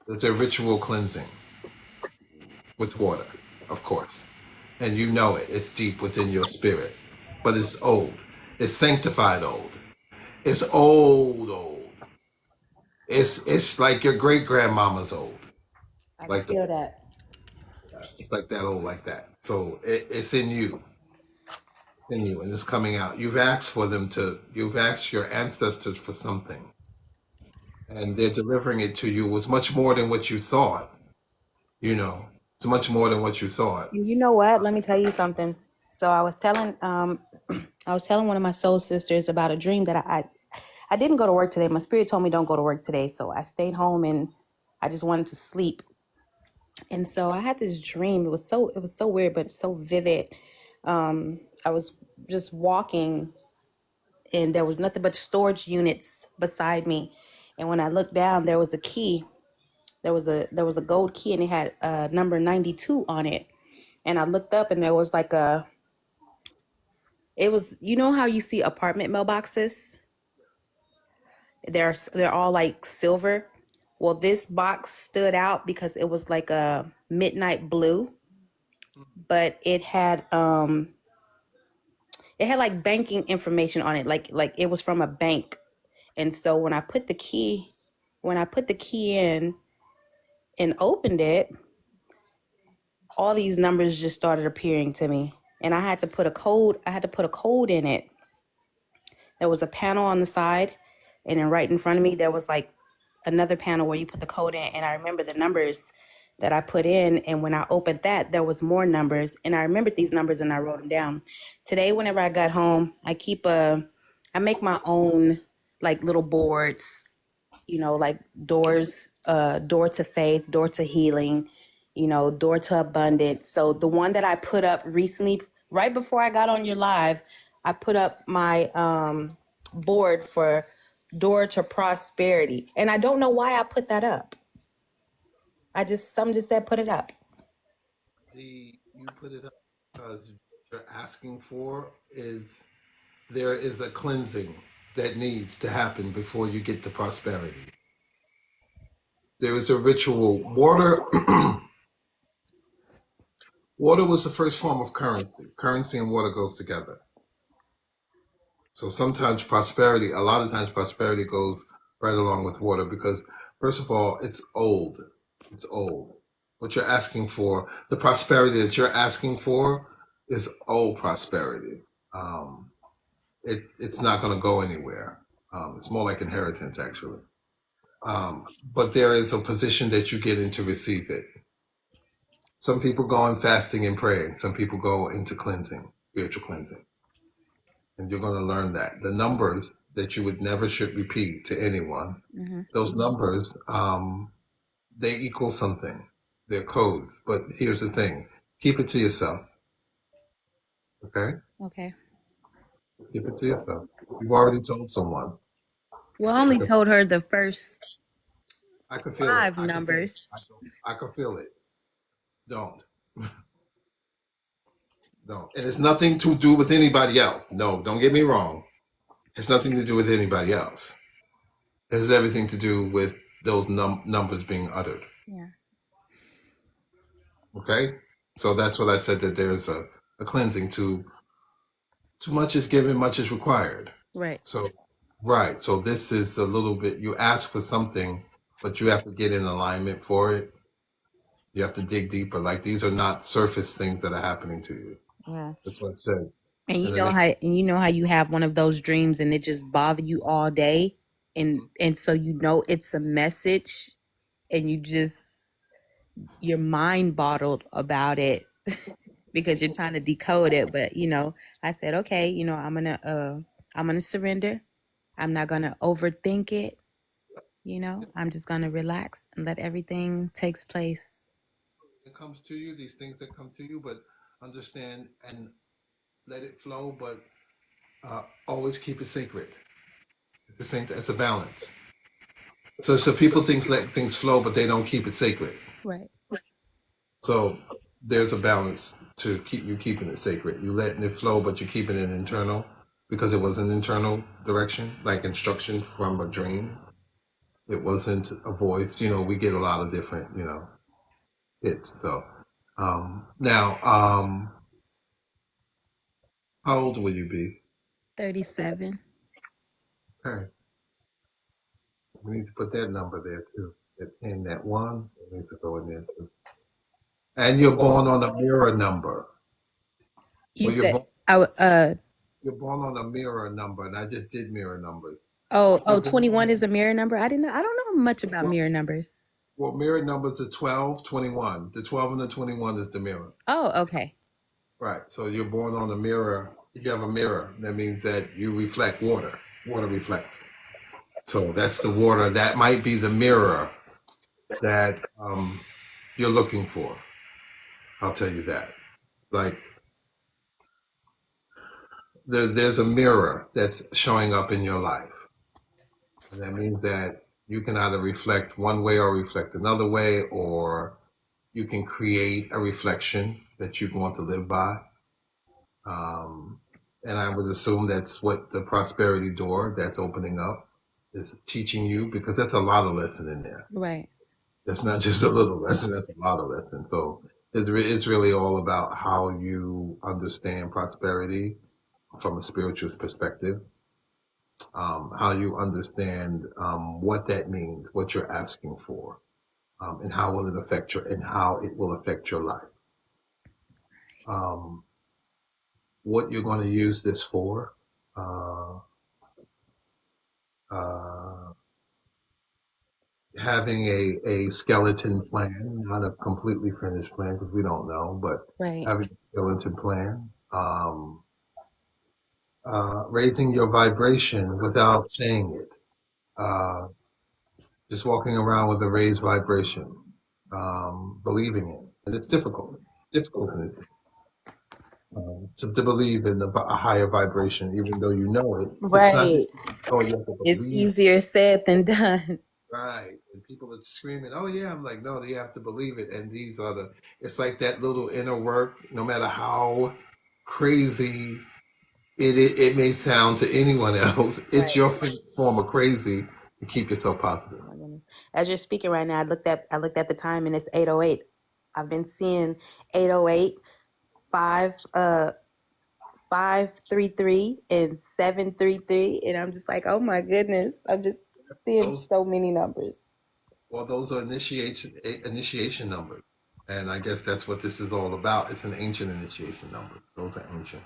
Speaker 1: It's a ritual cleansing with water, of course. And you know it. It's deep within your spirit. But it's old. It's sanctified old. It's old, old. It's like your great grandmama's old.
Speaker 4: I can
Speaker 1: Like the
Speaker 4: feel that.
Speaker 1: it's like that old like that. So it's in you. In you, and it's coming out. You've asked your ancestors for something, and they're delivering it to you. It was much more than what you thought. You know, it's much more than what you thought.
Speaker 4: And you know what? Let me tell you something. So I was telling one of my soul sisters about a dream that I didn't go to work today. My spirit told me don't go to work today, so I stayed home and I just wanted to sleep. And so I had this dream. It was so weird, but so vivid. I was just walking, and there was nothing but storage units beside me. And when I looked down, there was a key. There was a gold key, and it had number 92 on it. And I looked up, and there was like a it was, you know how you see apartment mailboxes? They're all like silver. Well, this box stood out because it was like a midnight blue, but it had like banking information on it, like it was from a bank. And so when I put the key in and opened it, all these numbers just started appearing to me. And I had to put a code in it. There was a panel on the side, and then right in front of me there was like another panel where you put the code in. And I remember the numbers that I put in, and when I opened that, there was more numbers, and I remembered these numbers and I wrote them down. Today, whenever I got home, I make my own like little boards, like doors, door to faith, door to healing, door to abundance. So the one that I put up recently, right before I got on your live, I put up my board for door to prosperity. And I don't know why I put that up. Something just said put it up.
Speaker 1: You put it up because what you're asking for is there is a cleansing that needs to happen before you get to prosperity. There is a ritual. Water, water was the first form of currency. Currency and water goes together. So sometimes prosperity, a lot of times prosperity goes right along with water because, first of all, it's old. It's old. What you're asking for, the prosperity that you're asking for, is old prosperity. Um, it's not going to go anywhere. It's more like inheritance, actually. But there is a position that you get in to receive it. Some people go in fasting and praying. Some people go into cleansing, spiritual cleansing. And you're going to learn that. The numbers that you would never should repeat to anyone, those numbers, they equal something. They're codes. But here's the thing. Keep it to yourself. Okay?
Speaker 4: Okay.
Speaker 1: Keep it to yourself. You've already told someone.
Speaker 4: Well, I
Speaker 1: I
Speaker 4: only
Speaker 1: could,
Speaker 4: told her the first
Speaker 1: I could feel it.
Speaker 4: 5 numbers.
Speaker 1: I could feel it. Don't. Don't. And it's nothing to do with anybody else. No, don't get me wrong. It's nothing to do with anybody else. It has everything to do with those numbers being uttered.
Speaker 4: Yeah.
Speaker 1: Okay? So that's what I said, that there's a cleansing. Too much is given, much is required.
Speaker 4: Right.
Speaker 1: So, right. So this is a little bit, you ask for something, but you have to get in alignment for it. You have to dig deeper. Like, these are not surface things that are happening to you.
Speaker 4: Yeah.
Speaker 1: That's what I said.
Speaker 4: And
Speaker 1: And then
Speaker 4: you know how you have one of those dreams and it just bother you all day, and so you know it's a message, and you're mind bottled about it because you're trying to decode it. But I said, okay, I'm gonna surrender. I'm not gonna overthink it. I'm just gonna relax and let everything takes place.
Speaker 1: it comes to you, these things that come to you, but understand and let it flow, but always keep it sacred. At the same time, it's a balance. So people think let things flow, but they don't keep it sacred.
Speaker 4: Right.
Speaker 1: So there's a balance to keep you keeping it sacred. You letting it flow, but you're keeping it internal because it was an internal direction, like instruction from a dream. It wasn't a voice. We get a lot of different, hits. So now, how old will you be?
Speaker 4: 37.
Speaker 1: Okay, we need to put that number there too. In that one, it needs to go in there too. And you're born on a mirror number.
Speaker 4: You
Speaker 1: Well,
Speaker 4: said
Speaker 1: you're born on a mirror number, and I just did mirror numbers.
Speaker 4: oh,
Speaker 1: You're born
Speaker 4: 21
Speaker 1: on
Speaker 4: is a mirror number. I don't know much about
Speaker 1: well,
Speaker 4: mirror numbers.
Speaker 1: well, mirror numbers are 12, 21. The 12 and the 21 is the mirror.
Speaker 4: Oh, okay.
Speaker 1: Right. So you're born on a mirror. If you have a mirror, that means that you reflect water. Water reflects. So that's the water. That might be the mirror that you're looking for. I'll tell you that. Like, there's a mirror that's showing up in your life. And that means that you can either reflect one way or reflect another way, or you can create a reflection that you want to live by. Um, and I would assume that's what the prosperity door that's opening up is teaching you, because that's a lot of lesson in there.
Speaker 4: Right.
Speaker 1: That's not just a little lesson, that's a lot of lesson. So it's really all about how you understand prosperity from a spiritual perspective, how you understand what that means, what you're asking for, and how it will affect your life. Um, what you're going to use this for. Uh, uh, Having a skeleton plan, not a completely finished plan because we don't know, but
Speaker 4: Right.
Speaker 1: having a skeleton plan, raising your vibration without saying it, uh, just walking around with a raised vibration, believing it, and it's difficult to believe in a higher vibration, even though you know it. It's not
Speaker 4: Right.
Speaker 1: just you have to
Speaker 4: It's
Speaker 1: believe.
Speaker 4: easier said than done.
Speaker 1: Right. And people are screaming, oh, yeah. I'm like, no, you have to believe it. And it's like that little inner work, no matter how crazy it may sound to anyone else, it's
Speaker 4: Right.
Speaker 1: your form of crazy to keep yourself positive.
Speaker 4: Oh my goodness. As you're speaking right now, I looked at the time and it's 8:08. I've been seeing 8:08, 533 and 733, and I'm just like, oh my goodness, I'm just seeing
Speaker 1: Those,
Speaker 4: so many numbers.
Speaker 1: those are initiation numbers. And I guess that's what this is all about. It's an ancient initiation number. Those are ancient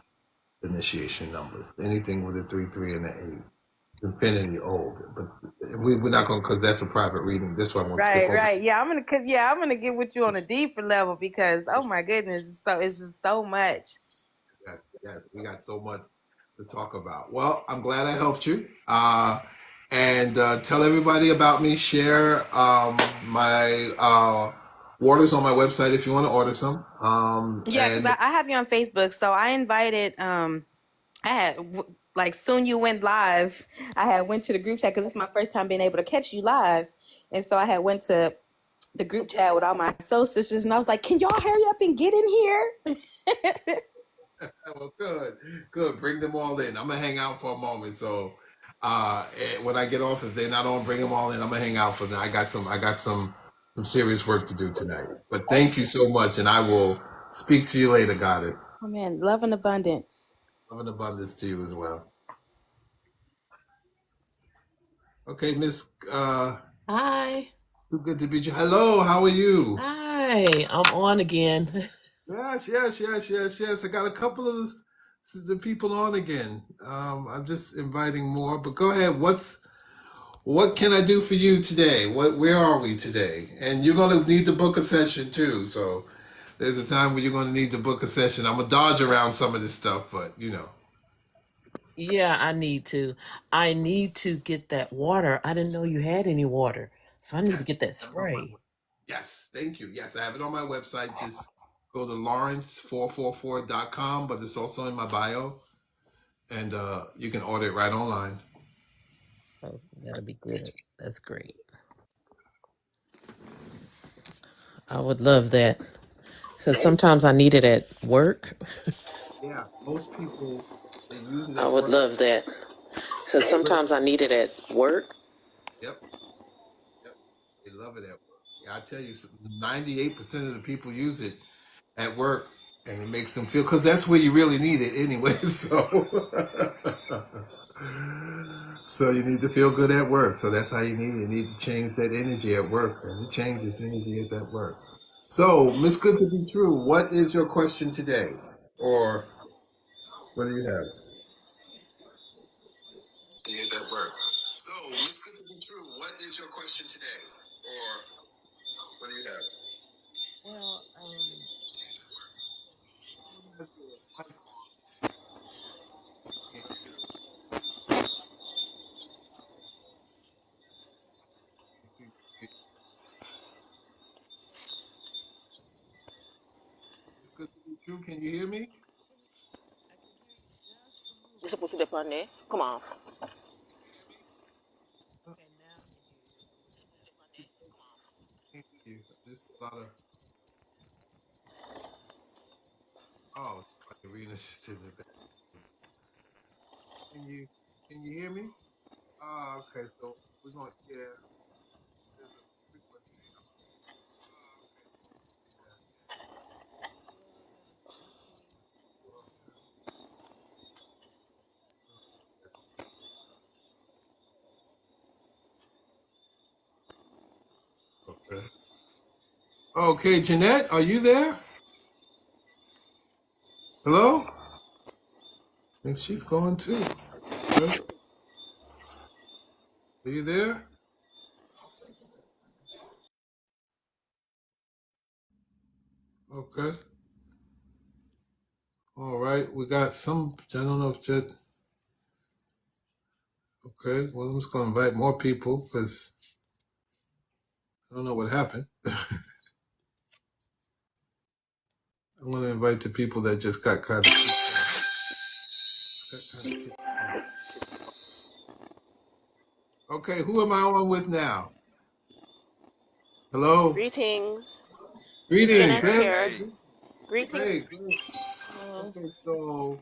Speaker 1: initiation numbers. Anything with a 3, 3, and an 8. Infinity old, but we're not going, because that's a private reading. This one I won't skip
Speaker 4: Right,
Speaker 1: over.
Speaker 4: right. Yeah, I'm gonna get with you on a deeper level because oh my goodness, it's just so much.
Speaker 1: Yes, yes, we got so much to talk about. Well, I'm glad I helped you. And tell everybody about me. Share my waters on my website if you want to order some.
Speaker 4: Yeah, because
Speaker 1: And
Speaker 4: I have you on Facebook, so I invited. I had like soon you went live. I had went to the group chat because it's my first time being able to catch you live, and so I had went to the group chat with all my soul sisters, and I was like, "Can y'all hurry up and get in here?"
Speaker 1: well, good, good. Bring them all in. I'm gonna hang out for a moment. So when I get off, if they're not on, bring them all in. I'm gonna hang out for them. I got some serious work to do tonight. But thank you so much, and I will speak to you later. Got it.
Speaker 4: Oh man, love and abundance.
Speaker 1: Love and abundance to you as well. Okay, Miss.
Speaker 5: Hi.
Speaker 1: Too good to be you. Hello, how are you?
Speaker 5: Hi. I'm on again.
Speaker 1: Yes, yes, yes, yes, yes. I got a couple of the people on again. I'm just inviting more. But go ahead. What can I do for you today? Where are we today? And you're gonna need to book a session too. So there's a time when you're gonna need to book a session. I'm gonna dodge around some of this stuff, but you know.
Speaker 5: Yeah, I need to. I need to get that water. I didn't know you had any water. So I need to
Speaker 1: Yes,
Speaker 5: get that
Speaker 1: I have it on my
Speaker 5: spray.
Speaker 1: yes, thank you. Yes, I have it on my website. Just go to lawrence444.com, but it's also in my bio, and you can order it right online.
Speaker 5: Oh, that'll be good. That's great. I would love that. Because sometimes I need it at work.
Speaker 1: Yeah, most people they use it
Speaker 5: I
Speaker 1: at
Speaker 5: would
Speaker 1: work.
Speaker 5: love that. Because sometimes I need it at work.
Speaker 1: Yep, yep. They love it at work. Yeah, I tell you, 98% of the people use it at work, and it makes them feel because that's where you really need it anyway. So you need to feel good at work. So that's how you need it. You need to change that energy at work, and it changes energy at that work. So, Miss Good to be true, what is your question today, or what do you have? At that work. So, Miss Good to be true, what is your question today, or what do you have?
Speaker 5: Well,
Speaker 1: Miss Good to be true, can you hear me?
Speaker 5: you're supposed to be on there. Come on.
Speaker 1: Can't hear you. There's a lot of oh, Arena's in the back. Can you can you hear me? Ah, okay. So we're going. Yeah, there's a frequency. Okay. Okay, Jeanette, are you there? Hello? I think she's gone too. Okay. Are you there? Okay. All right. We got some. I don't know if that. Okay. Well, I'm just gonna invite more people because I don't know what happened. I'm gonna invite the people that just got kind of kicked off. Okay. Who am I on with now? Hello.
Speaker 5: Greetings.
Speaker 1: Greetings.
Speaker 5: Jeanette
Speaker 1: Hey.
Speaker 5: here. Greetings.
Speaker 1: Hey. Great. Okay. So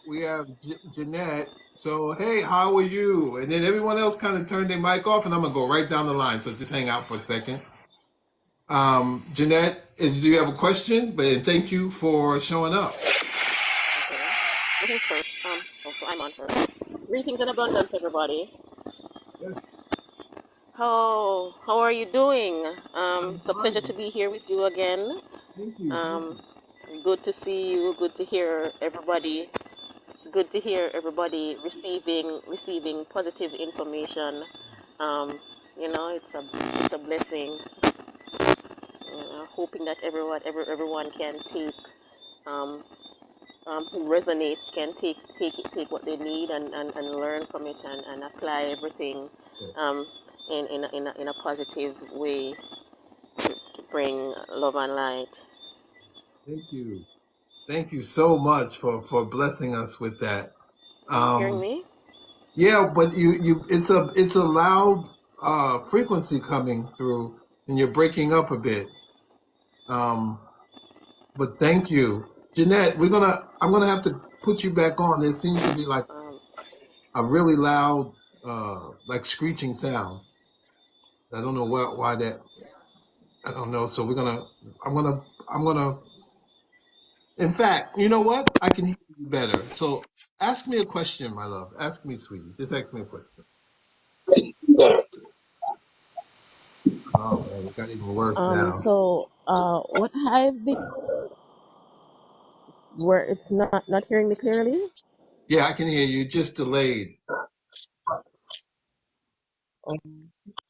Speaker 1: we have Jeanette. So hey, how are you? And then everyone else kind of turned their mic off, and I'm gonna go right down the line. So just hang out for a second. Jeanette, do you have a question? But and thank you for showing up.
Speaker 5: Okay. Greetings first. So I'm on first. Greetings and abundance, everybody.
Speaker 1: Yes,
Speaker 5: How are you doing?
Speaker 1: I'm
Speaker 5: It's a pleasure to
Speaker 1: fine.
Speaker 5: be here with you again.
Speaker 1: Thank you. Thank
Speaker 5: Um,
Speaker 1: you.
Speaker 5: good to see you. Good to hear everybody. It's good to hear everybody receiving positive information
Speaker 6: Um, it's a blessing. Hoping that everyone can take um, who resonates can take what they need and learn from it and apply everything um, in a positive way to bring love and light.
Speaker 1: Thank you. Thank you so much for blessing us with that.
Speaker 6: Are you hearing
Speaker 1: Um,
Speaker 6: me?
Speaker 1: yeah, but it's a loud frequency coming through, and you're breaking up a bit. Um, but thank you, Jeanette. I'm gonna have to put you back on. There seems to be like
Speaker 6: Um,
Speaker 1: a really loud, like screeching sound. I don't know why that. I don't know. So I'm gonna. I'm gonna. In fact, you know what? I can hear you better. So ask me a question, my love. Ask me, sweetie. Just ask me a question. Oh man, it got even worse now.
Speaker 6: what I've been where it's not hearing me clearly.
Speaker 1: Yeah, I can hear you. Just delayed.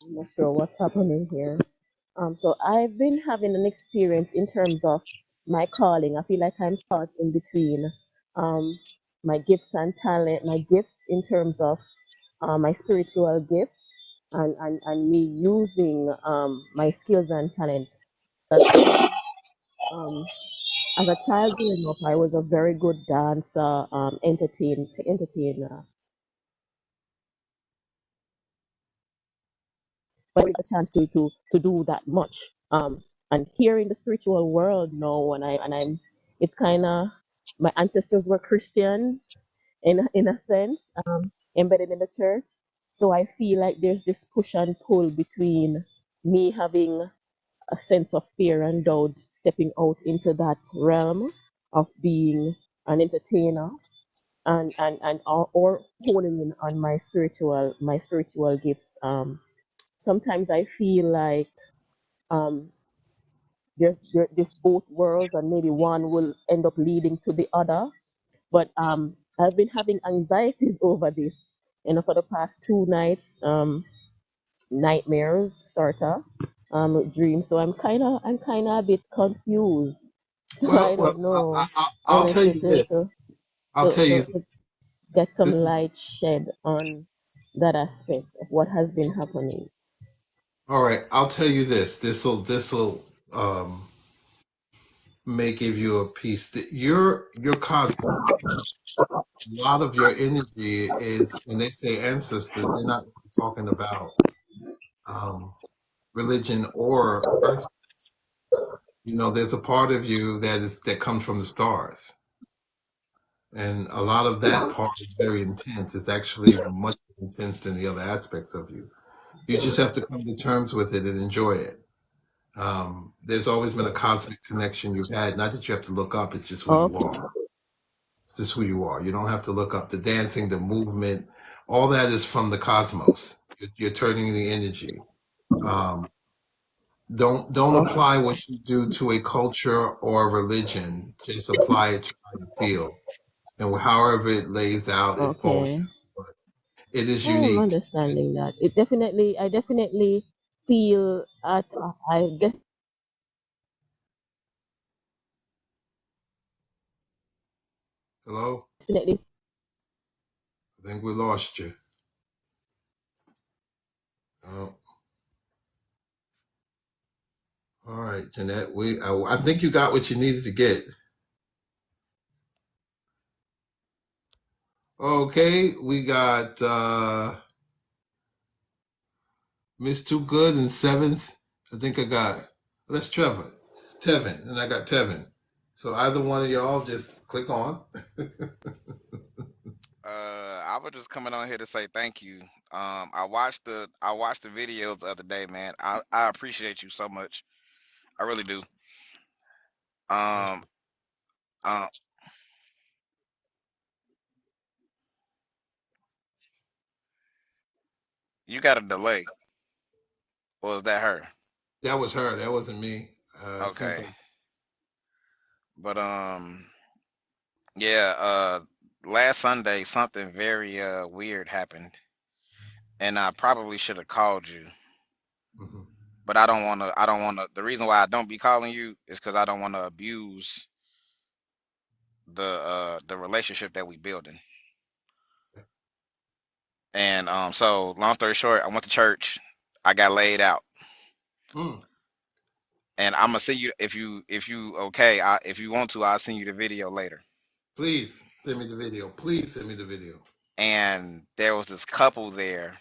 Speaker 6: I'm not sure what's happening here. So I've been having an experience in terms of my calling. I feel like I'm caught in between um, my gifts and talent, my gifts in terms of my spiritual gifts, and me using my skills and talent. Um, as a child growing up, I was a very good dancer, entertain, but I didn't get a chance to do that much. And here in the spiritual world now, and it's kind of my ancestors were Christians, in a sense, embedded in the church. So I feel like there's this push and pull between me having a sense of fear and doubt, stepping out into that realm of being an entertainer, or honing in on my spiritual gifts. Sometimes I feel like um, there's both worlds, and maybe one will end up leading to the other. But I've been having anxieties over this, for the past 2 nights, nightmares, sorta, dreams. So I'm kind of a bit confused. So I
Speaker 1: Well,
Speaker 6: don't know
Speaker 1: I'll tell
Speaker 6: honestly
Speaker 1: you this. I'll tell you
Speaker 6: to
Speaker 1: this.
Speaker 6: get some
Speaker 1: This is
Speaker 6: light shed on that aspect of what has been happening.
Speaker 1: all right. I'll tell you this. This'll may give you a piece. That your cosmic. A lot of your energy is when they say ancestors. They're not talking about um, religion or earth. You know, there's a part of you that comes from the stars, and a lot of that part is very intense. It's actually much more intense than the other aspects of you. You just have to come to terms with it and enjoy it. There's always been a cosmic connection you've had. Not that you have to look up; it's just who you
Speaker 6: Okay.
Speaker 1: are. It's just who you are. You don't have to look up the dancing, the movement. All that is from the cosmos. You're turning the energy. Um, don't apply what you do to a culture or a religion. Just apply it to how you feel, and however it lays out, it falls
Speaker 6: Okay.
Speaker 1: out. But it is
Speaker 6: I am
Speaker 1: unique.
Speaker 6: understanding that. I definitely feel at, I
Speaker 1: Hello,
Speaker 6: definitely
Speaker 1: I think we lost you. Oh, all right, Jeanette. I think you got what you needed to get. Okay, we got Miss Too Good in seventh. I think I got that's Trevor. Tevin, and I got Tevin. So either one of y'all just click on.
Speaker 7: I was just coming on here to say thank you. I watched the videos the other day, man. I appreciate you so much. I really do. Um, uh, you got a delay, or is that her?
Speaker 1: That was her. That wasn't me. It seems
Speaker 7: Okay,
Speaker 1: like
Speaker 7: but yeah. Last Sunday something very weird happened. and I probably should have called you,
Speaker 1: Hmm.
Speaker 7: but I don't want to. I don't want to. The reason why I don't be calling you is because I don't want to abuse the relationship that we building. And so long story short, I went to church. I got laid out,
Speaker 1: Mm.
Speaker 7: and I'm gonna send you if you okay. If you want to, I'll send you the video later.
Speaker 1: Please send me the video. Please send me the video.
Speaker 7: And there was this couple there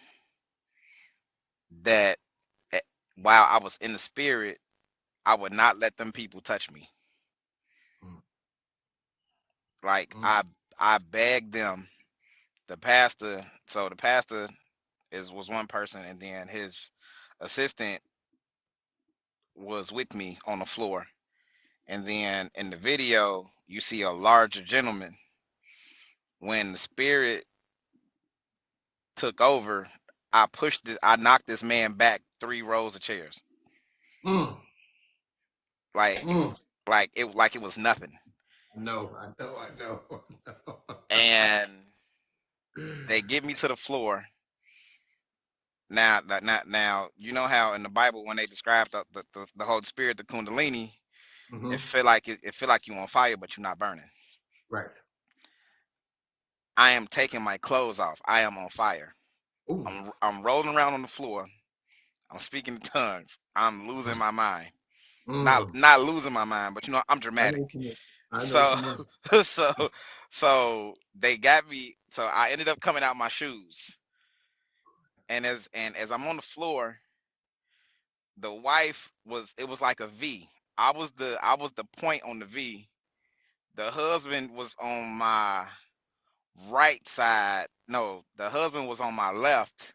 Speaker 7: that eh, while I was in the spirit, I would not let them people touch me.
Speaker 1: Mm.
Speaker 7: Like
Speaker 1: Mm.
Speaker 7: I begged them. The pastor, so the pastor is was one person, and then his assistant was with me on the floor. And then in the video, you see a larger gentleman. When the spirit took over, I knocked this man back 3 rows of chairs,
Speaker 1: Mm.
Speaker 7: like
Speaker 1: Mm.
Speaker 7: like it was nothing.
Speaker 1: I know, I know, I know.
Speaker 7: And they get me to the floor. Now, you know how in the Bible when they describe the Holy Spirit, the Kundalini,
Speaker 1: Hmm.
Speaker 7: it feel like you on fire, but you're not burning.
Speaker 1: Right.
Speaker 7: I am taking my clothes off. I am on fire.
Speaker 1: Ooh.
Speaker 7: I'm rolling around on the floor. I'm speaking in tongues. I'm losing my mind.
Speaker 1: Mm.
Speaker 7: Not losing my mind, but I'm
Speaker 1: I
Speaker 7: dramatic.
Speaker 1: know what you mean. I know what
Speaker 7: So
Speaker 1: you mean.
Speaker 7: so so they got me. So I ended up coming out my shoes. And as I'm on the floor, the wife was it was like a V. I was the point on the V. The husband was on my right side. No, the husband was on my left,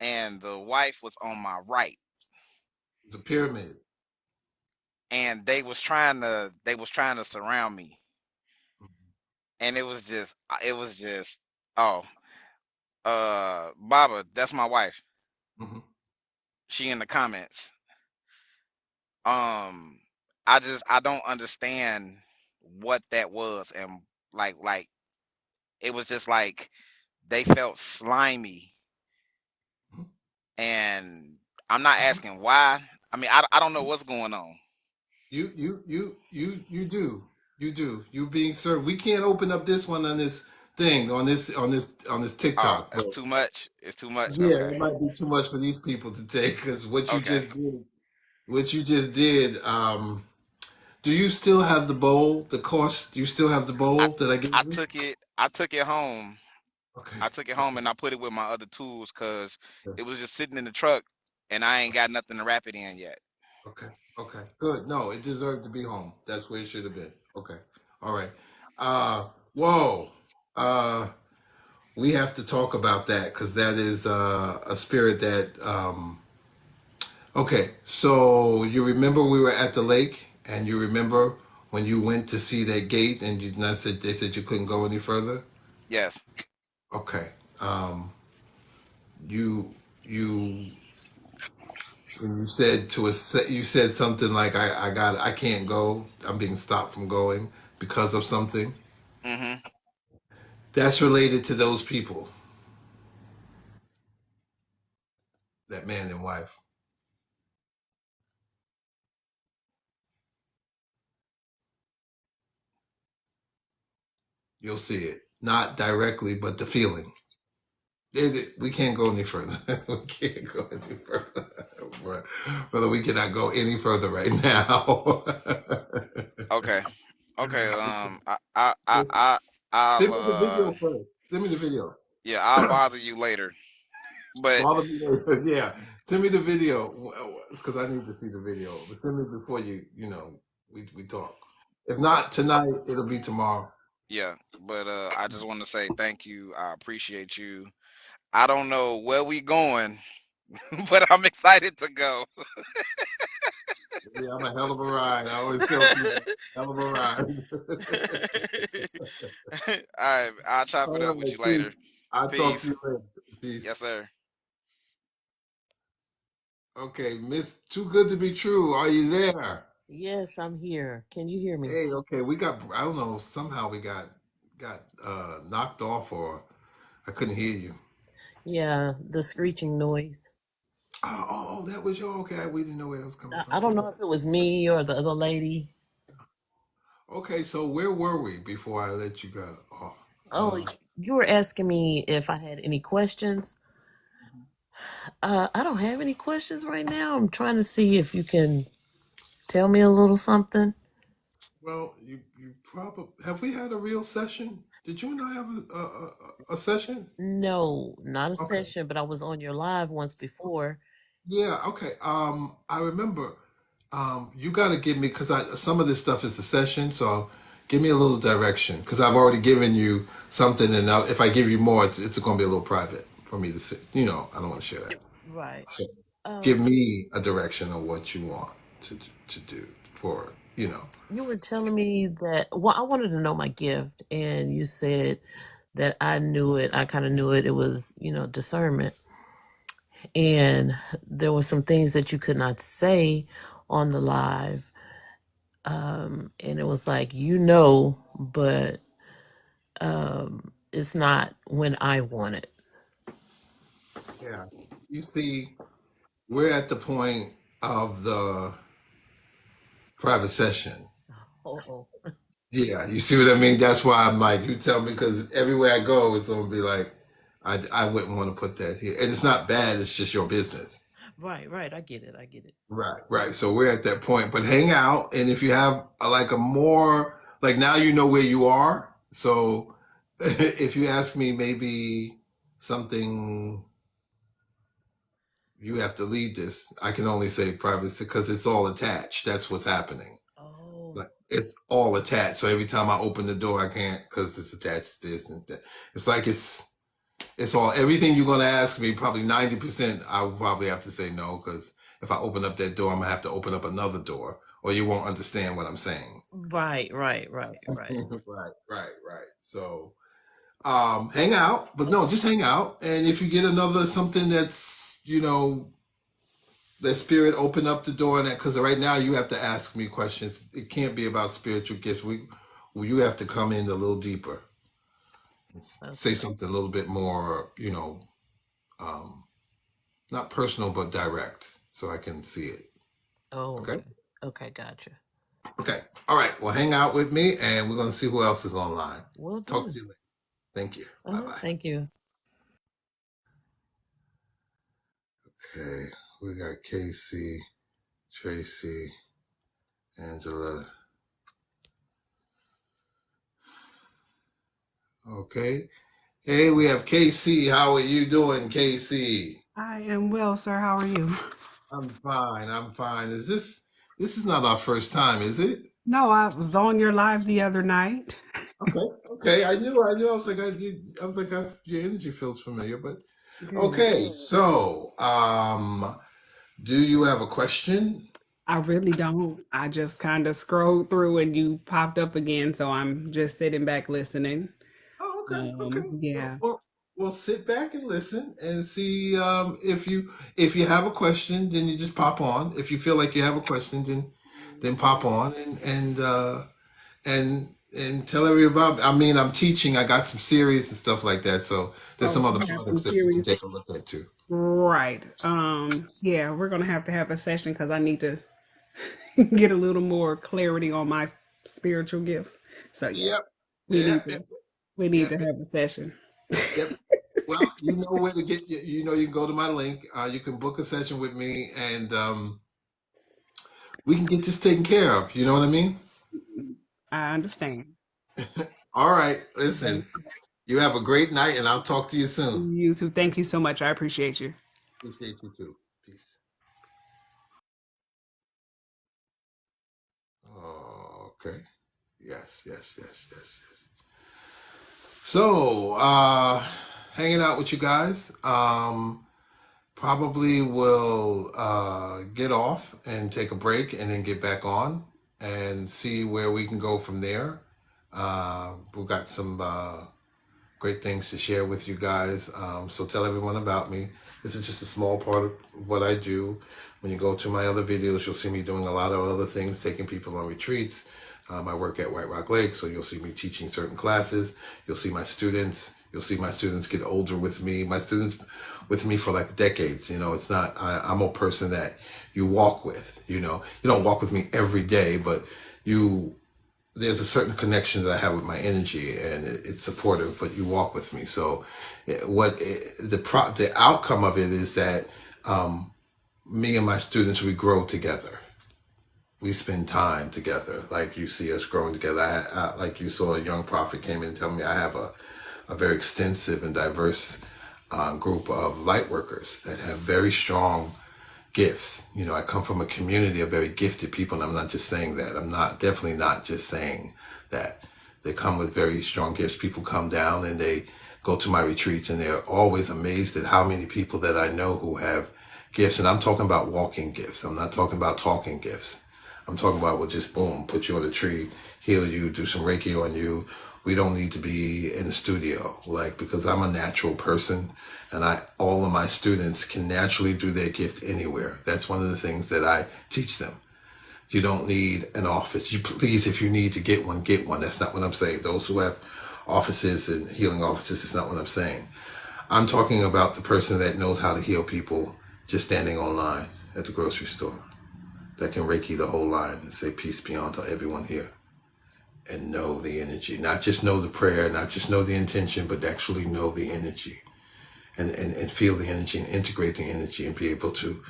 Speaker 7: and the wife was on my right.
Speaker 1: It's a pyramid.
Speaker 7: And they was trying to surround me. And it was just oh Baba, that's my wife.
Speaker 1: Hmm.
Speaker 7: She in the comments. Um I don't understand what that was, and like it was just like they felt slimy, and I'm not asking why. I mean, I don't know what's going on.
Speaker 1: You do. You do. You being served. We can't open up this one on this thing on this
Speaker 7: Oh,
Speaker 1: TikTok,
Speaker 7: it's
Speaker 1: but
Speaker 7: too much. It's too much.
Speaker 1: yeah,
Speaker 7: Okay.
Speaker 1: it might be too much for these people to take because
Speaker 7: Okay.
Speaker 1: what you just did. Do you still have the bowl? The course? Do you still have the
Speaker 7: I
Speaker 1: bowl that I gave you?
Speaker 7: I took it home.
Speaker 1: Okay.
Speaker 7: I took it home
Speaker 1: Okay.
Speaker 7: and I put it with my other tools because it was just sitting in the truck and I ain't got nothing to wrap it in yet.
Speaker 1: Okay. Okay. Good. No, it deserved to be home. That's where it should have been. Okay. All right. Uh. Whoa. Uh. We have to talk about that because that is a spirit that. Okay. So you remember we were at the lake, and you remember when you went to see that gate, and you not said they said you couldn't go any further.
Speaker 7: Yes.
Speaker 1: Okay. Um. You you when you said to us, you said something like, I can't go. I'm being stopped from going because of something."
Speaker 7: Mm-hmm.
Speaker 1: That's related to those people, that man and wife. You'll see it, not directly, but the feeling. We can't go any further. We can't go any further. Brother, we cannot go any further right now.
Speaker 7: Okay. Okay. I'll
Speaker 1: Send me the video first. Send me the video.
Speaker 7: yeah, I'll bother you later. But
Speaker 1: Bother me later. Yeah, send me the video because I need to see the video. But send me before we talk. If not tonight, it'll be tomorrow.
Speaker 7: yeah, but I just want to say thank you. I appreciate you. I don't know where we going, but I'm excited to go.
Speaker 1: Yeah, I'm a hell of a ride. I always tell people, hell of a ride.
Speaker 7: All right, I'll chop it
Speaker 1: All
Speaker 7: up with
Speaker 1: right,
Speaker 7: you
Speaker 1: peace.
Speaker 7: later.
Speaker 1: I'll talk to you
Speaker 7: Peace.
Speaker 1: later. Peace.
Speaker 7: Yes, sir.
Speaker 1: Okay, Miss Too Good to Be True. Are you there?
Speaker 5: Yes, I'm here. Can you hear me?
Speaker 1: Hey, okay, we got. I don't know. Somehow we got knocked off, or I couldn't hear you.
Speaker 5: Yeah, the screeching noise.
Speaker 1: That was your okay. We didn't know where that was coming
Speaker 5: I
Speaker 1: from.
Speaker 5: don't
Speaker 1: Okay.
Speaker 5: know if it was me or the other lady.
Speaker 1: Okay, so where were we before I let you go? Oh,
Speaker 5: Oh, you were asking me if I had any questions. I don't have any questions right now. I'm trying to see if you can tell me a little something.
Speaker 1: well, you probably have we had a real session? Did you and I have a session?
Speaker 5: No, not a
Speaker 1: Okay.
Speaker 5: session, but I was on your live once before.
Speaker 1: Yeah. Okay. I remember. You got to give me because I some of this stuff is a session, so give me a little direction because I've already given you something, and if I give you more, it's going to be a little private for me to say. I don't want to share that.
Speaker 5: Right.
Speaker 1: So give
Speaker 5: Um,
Speaker 1: me a direction of what you want to do for.
Speaker 5: you were telling me that, well, I wanted to know my gift, and you said that I knew it. I kind of knew it. It was, discernment. And there were some things that you could not say on the live. And it was like, but it's not when I want it.
Speaker 1: Yeah. You see, we're at the point of the private session.
Speaker 5: Oh,
Speaker 1: Yeah, you see what I mean? That's why I'm like, you tell me because everywhere I go, it's gonna be like, I wouldn't want to put that here, and it's not bad. It's just your business.
Speaker 5: right, right. I get it. I get it.
Speaker 1: Right, right. So we're at that point, but hang out, and if you have like a more like now you know where you are. So if you ask me, maybe something you have to lead this. I can only say privacy because it's all attached. That's what's happening.
Speaker 5: Oh,
Speaker 1: Like it's all attached. So every time I open the door, I can't because it's attached to this and that. It's like it's all everything you're gonna ask me. Probably 90%. I will probably have to say no because if I open up that door, I'm gonna have to open up another door, or you won't understand what I'm saying.
Speaker 5: right, right, right, right.
Speaker 1: Right, right, right. So hang out, but no,
Speaker 5: Okay.
Speaker 1: just hang out. And if you get another something that's that spirit open up the door, and that because right now you have to ask me questions. It can't be about spiritual gifts. Well, you have to come in a little deeper, say
Speaker 5: Okay.
Speaker 1: something a little bit more, um, not personal but direct, so I can see it.
Speaker 5: Oh,
Speaker 1: Okay.
Speaker 5: okay. Okay, gotcha.
Speaker 1: Okay. All right. Well, hang out with me, and we're gonna see who else is online.
Speaker 5: Will
Speaker 1: Talk
Speaker 5: do.
Speaker 1: to you later. Thank you. Bye bye.
Speaker 5: Thank you.
Speaker 1: Okay. We got Casey, Tracy, Angela. Okay. Hey, we have KC. How are you doing, KC?
Speaker 8: I am well, sir. How are you?
Speaker 1: I'm fine. I'm fine. This is not our first time, is it?
Speaker 8: No, I was on your live the other night.
Speaker 1: Okay. Okay. I knew. I was like, your energy feels familiar, but
Speaker 8: Good.
Speaker 1: okay. So, do you have a question?
Speaker 8: I really don't. I just kind of scrolled through and you popped up again, so I'm just sitting back listening.
Speaker 1: Oh, okay. Okay. Well,
Speaker 8: Yeah.
Speaker 1: well, well, sit back and listen and see if you have a question, then you just pop on. If you feel like you have a question, then pop on and tell everybody. I mean, I'm teaching. I got some series and stuff like that. So there's
Speaker 8: Oh,
Speaker 1: some other
Speaker 8: you have some
Speaker 1: products that you can
Speaker 8: serious.
Speaker 1: take a look at too.
Speaker 8: Right. Yeah, we're gonna have to have a session because I need to get a little more clarity on my spiritual gifts. So yeah,
Speaker 1: Yep.
Speaker 8: we need
Speaker 1: Yep.
Speaker 8: to
Speaker 1: Yep.
Speaker 8: we need
Speaker 1: Yep.
Speaker 8: to have a session.
Speaker 1: Yep. Well, you know where to get. You can go to my link. You can book a session with me, and we can get this taken care of. You know what I mean?
Speaker 8: I understand.
Speaker 1: All right.
Speaker 8: Okay.
Speaker 1: Listen. You have a great night, and I'll talk to you soon.
Speaker 8: You too. Thank you so much. I appreciate you.
Speaker 1: Appreciate you too. Peace. Okay. Yes. Yes. Yes. Yes. Yes. So, hanging out with you guys. Probably will get off and take a break, and then get back on and see where we can go from there. We've got some great things to share with you guys. So tell everyone about me. This is just a small part of what I do. When you go to my other videos, you'll see me doing a lot of other things, taking people on retreats. I work at White Rock Lake, so you'll see me teaching certain classes. You'll see my students You'll see my students get older with me. My students with me for like decades. It's not, I'm a person that you walk with, you don't walk with me every day, but there's a certain connection that I have with my energy, and it's supportive, but you walk with me. So the outcome of it is that me and my students, we grow together. We spend time together, like you see us growing together. Like you saw a young prophet came in and tell me I have a very extensive and diverse group of light workers that have very strong gifts. I come from a community of very gifted people, and I'm not just saying that. I'm definitely not just saying that. They come with very strong gifts. People come down and they go to my retreats, and they're always amazed at how many people that I know who have gifts. And I'm talking about walking gifts. I'm not talking about talking gifts. I'm talking about, well, just boom, put you on a tree, heal you, do some Reiki on you. We don't need to be in the studio, because I'm a natural person, and all of my students can naturally do their gift anywhere. That's one of the things that I teach them. You don't need an office. Please, if you need to get one, get one. That's not what I'm saying. Those who have offices and healing offices, is not what I'm saying. I'm talking about the person that knows how to heal people just standing online at the grocery store, that can Reiki the whole line and say peace be unto everyone here, and know the energy. Not just know the prayer, not just know the intention, but actually know the energy, and feel the energy and integrate the energy and be able to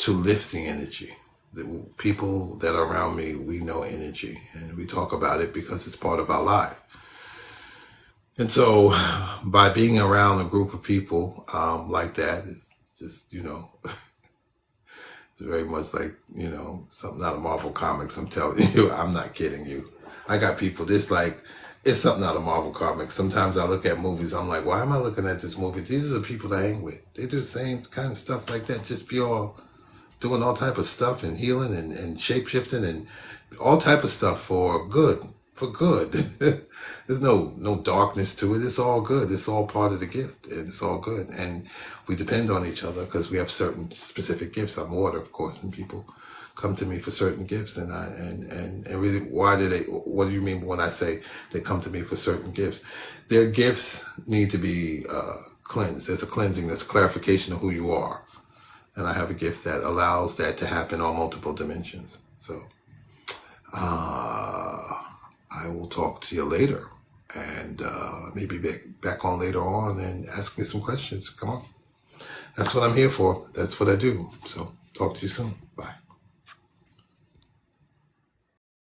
Speaker 1: lift the energy. The people that are around me, we know energy, and we talk about it because it's part of our life. And so by being around a group of people like that, it's just, it's very much like, something out of Marvel Comics. I'm telling you, I'm not kidding you. I got people it's something out of Marvel Comics. Sometimes I look at movies, I'm like, why am I looking at this movie? These are the people I hang with. They do the same kind of stuff like that, just pure doing all type of stuff and healing and shape-shifting and all type of stuff for good. There's no darkness to it. It's all good. It's all part of the gift, and it's all good. And we depend on each other because we have certain specific gifts. I'm water, of course, and people come to me for certain gifts. And really, what do you mean when I say they come to me for certain gifts? Their gifts need to be cleansed. There's a cleansing. There's a clarification of who you are. And I have a gift that allows that to happen on multiple dimensions. So I will talk to you later, and maybe back on later on and ask me some questions. Come on. That's what I'm here for. That's what I do. So talk to you soon. Bye.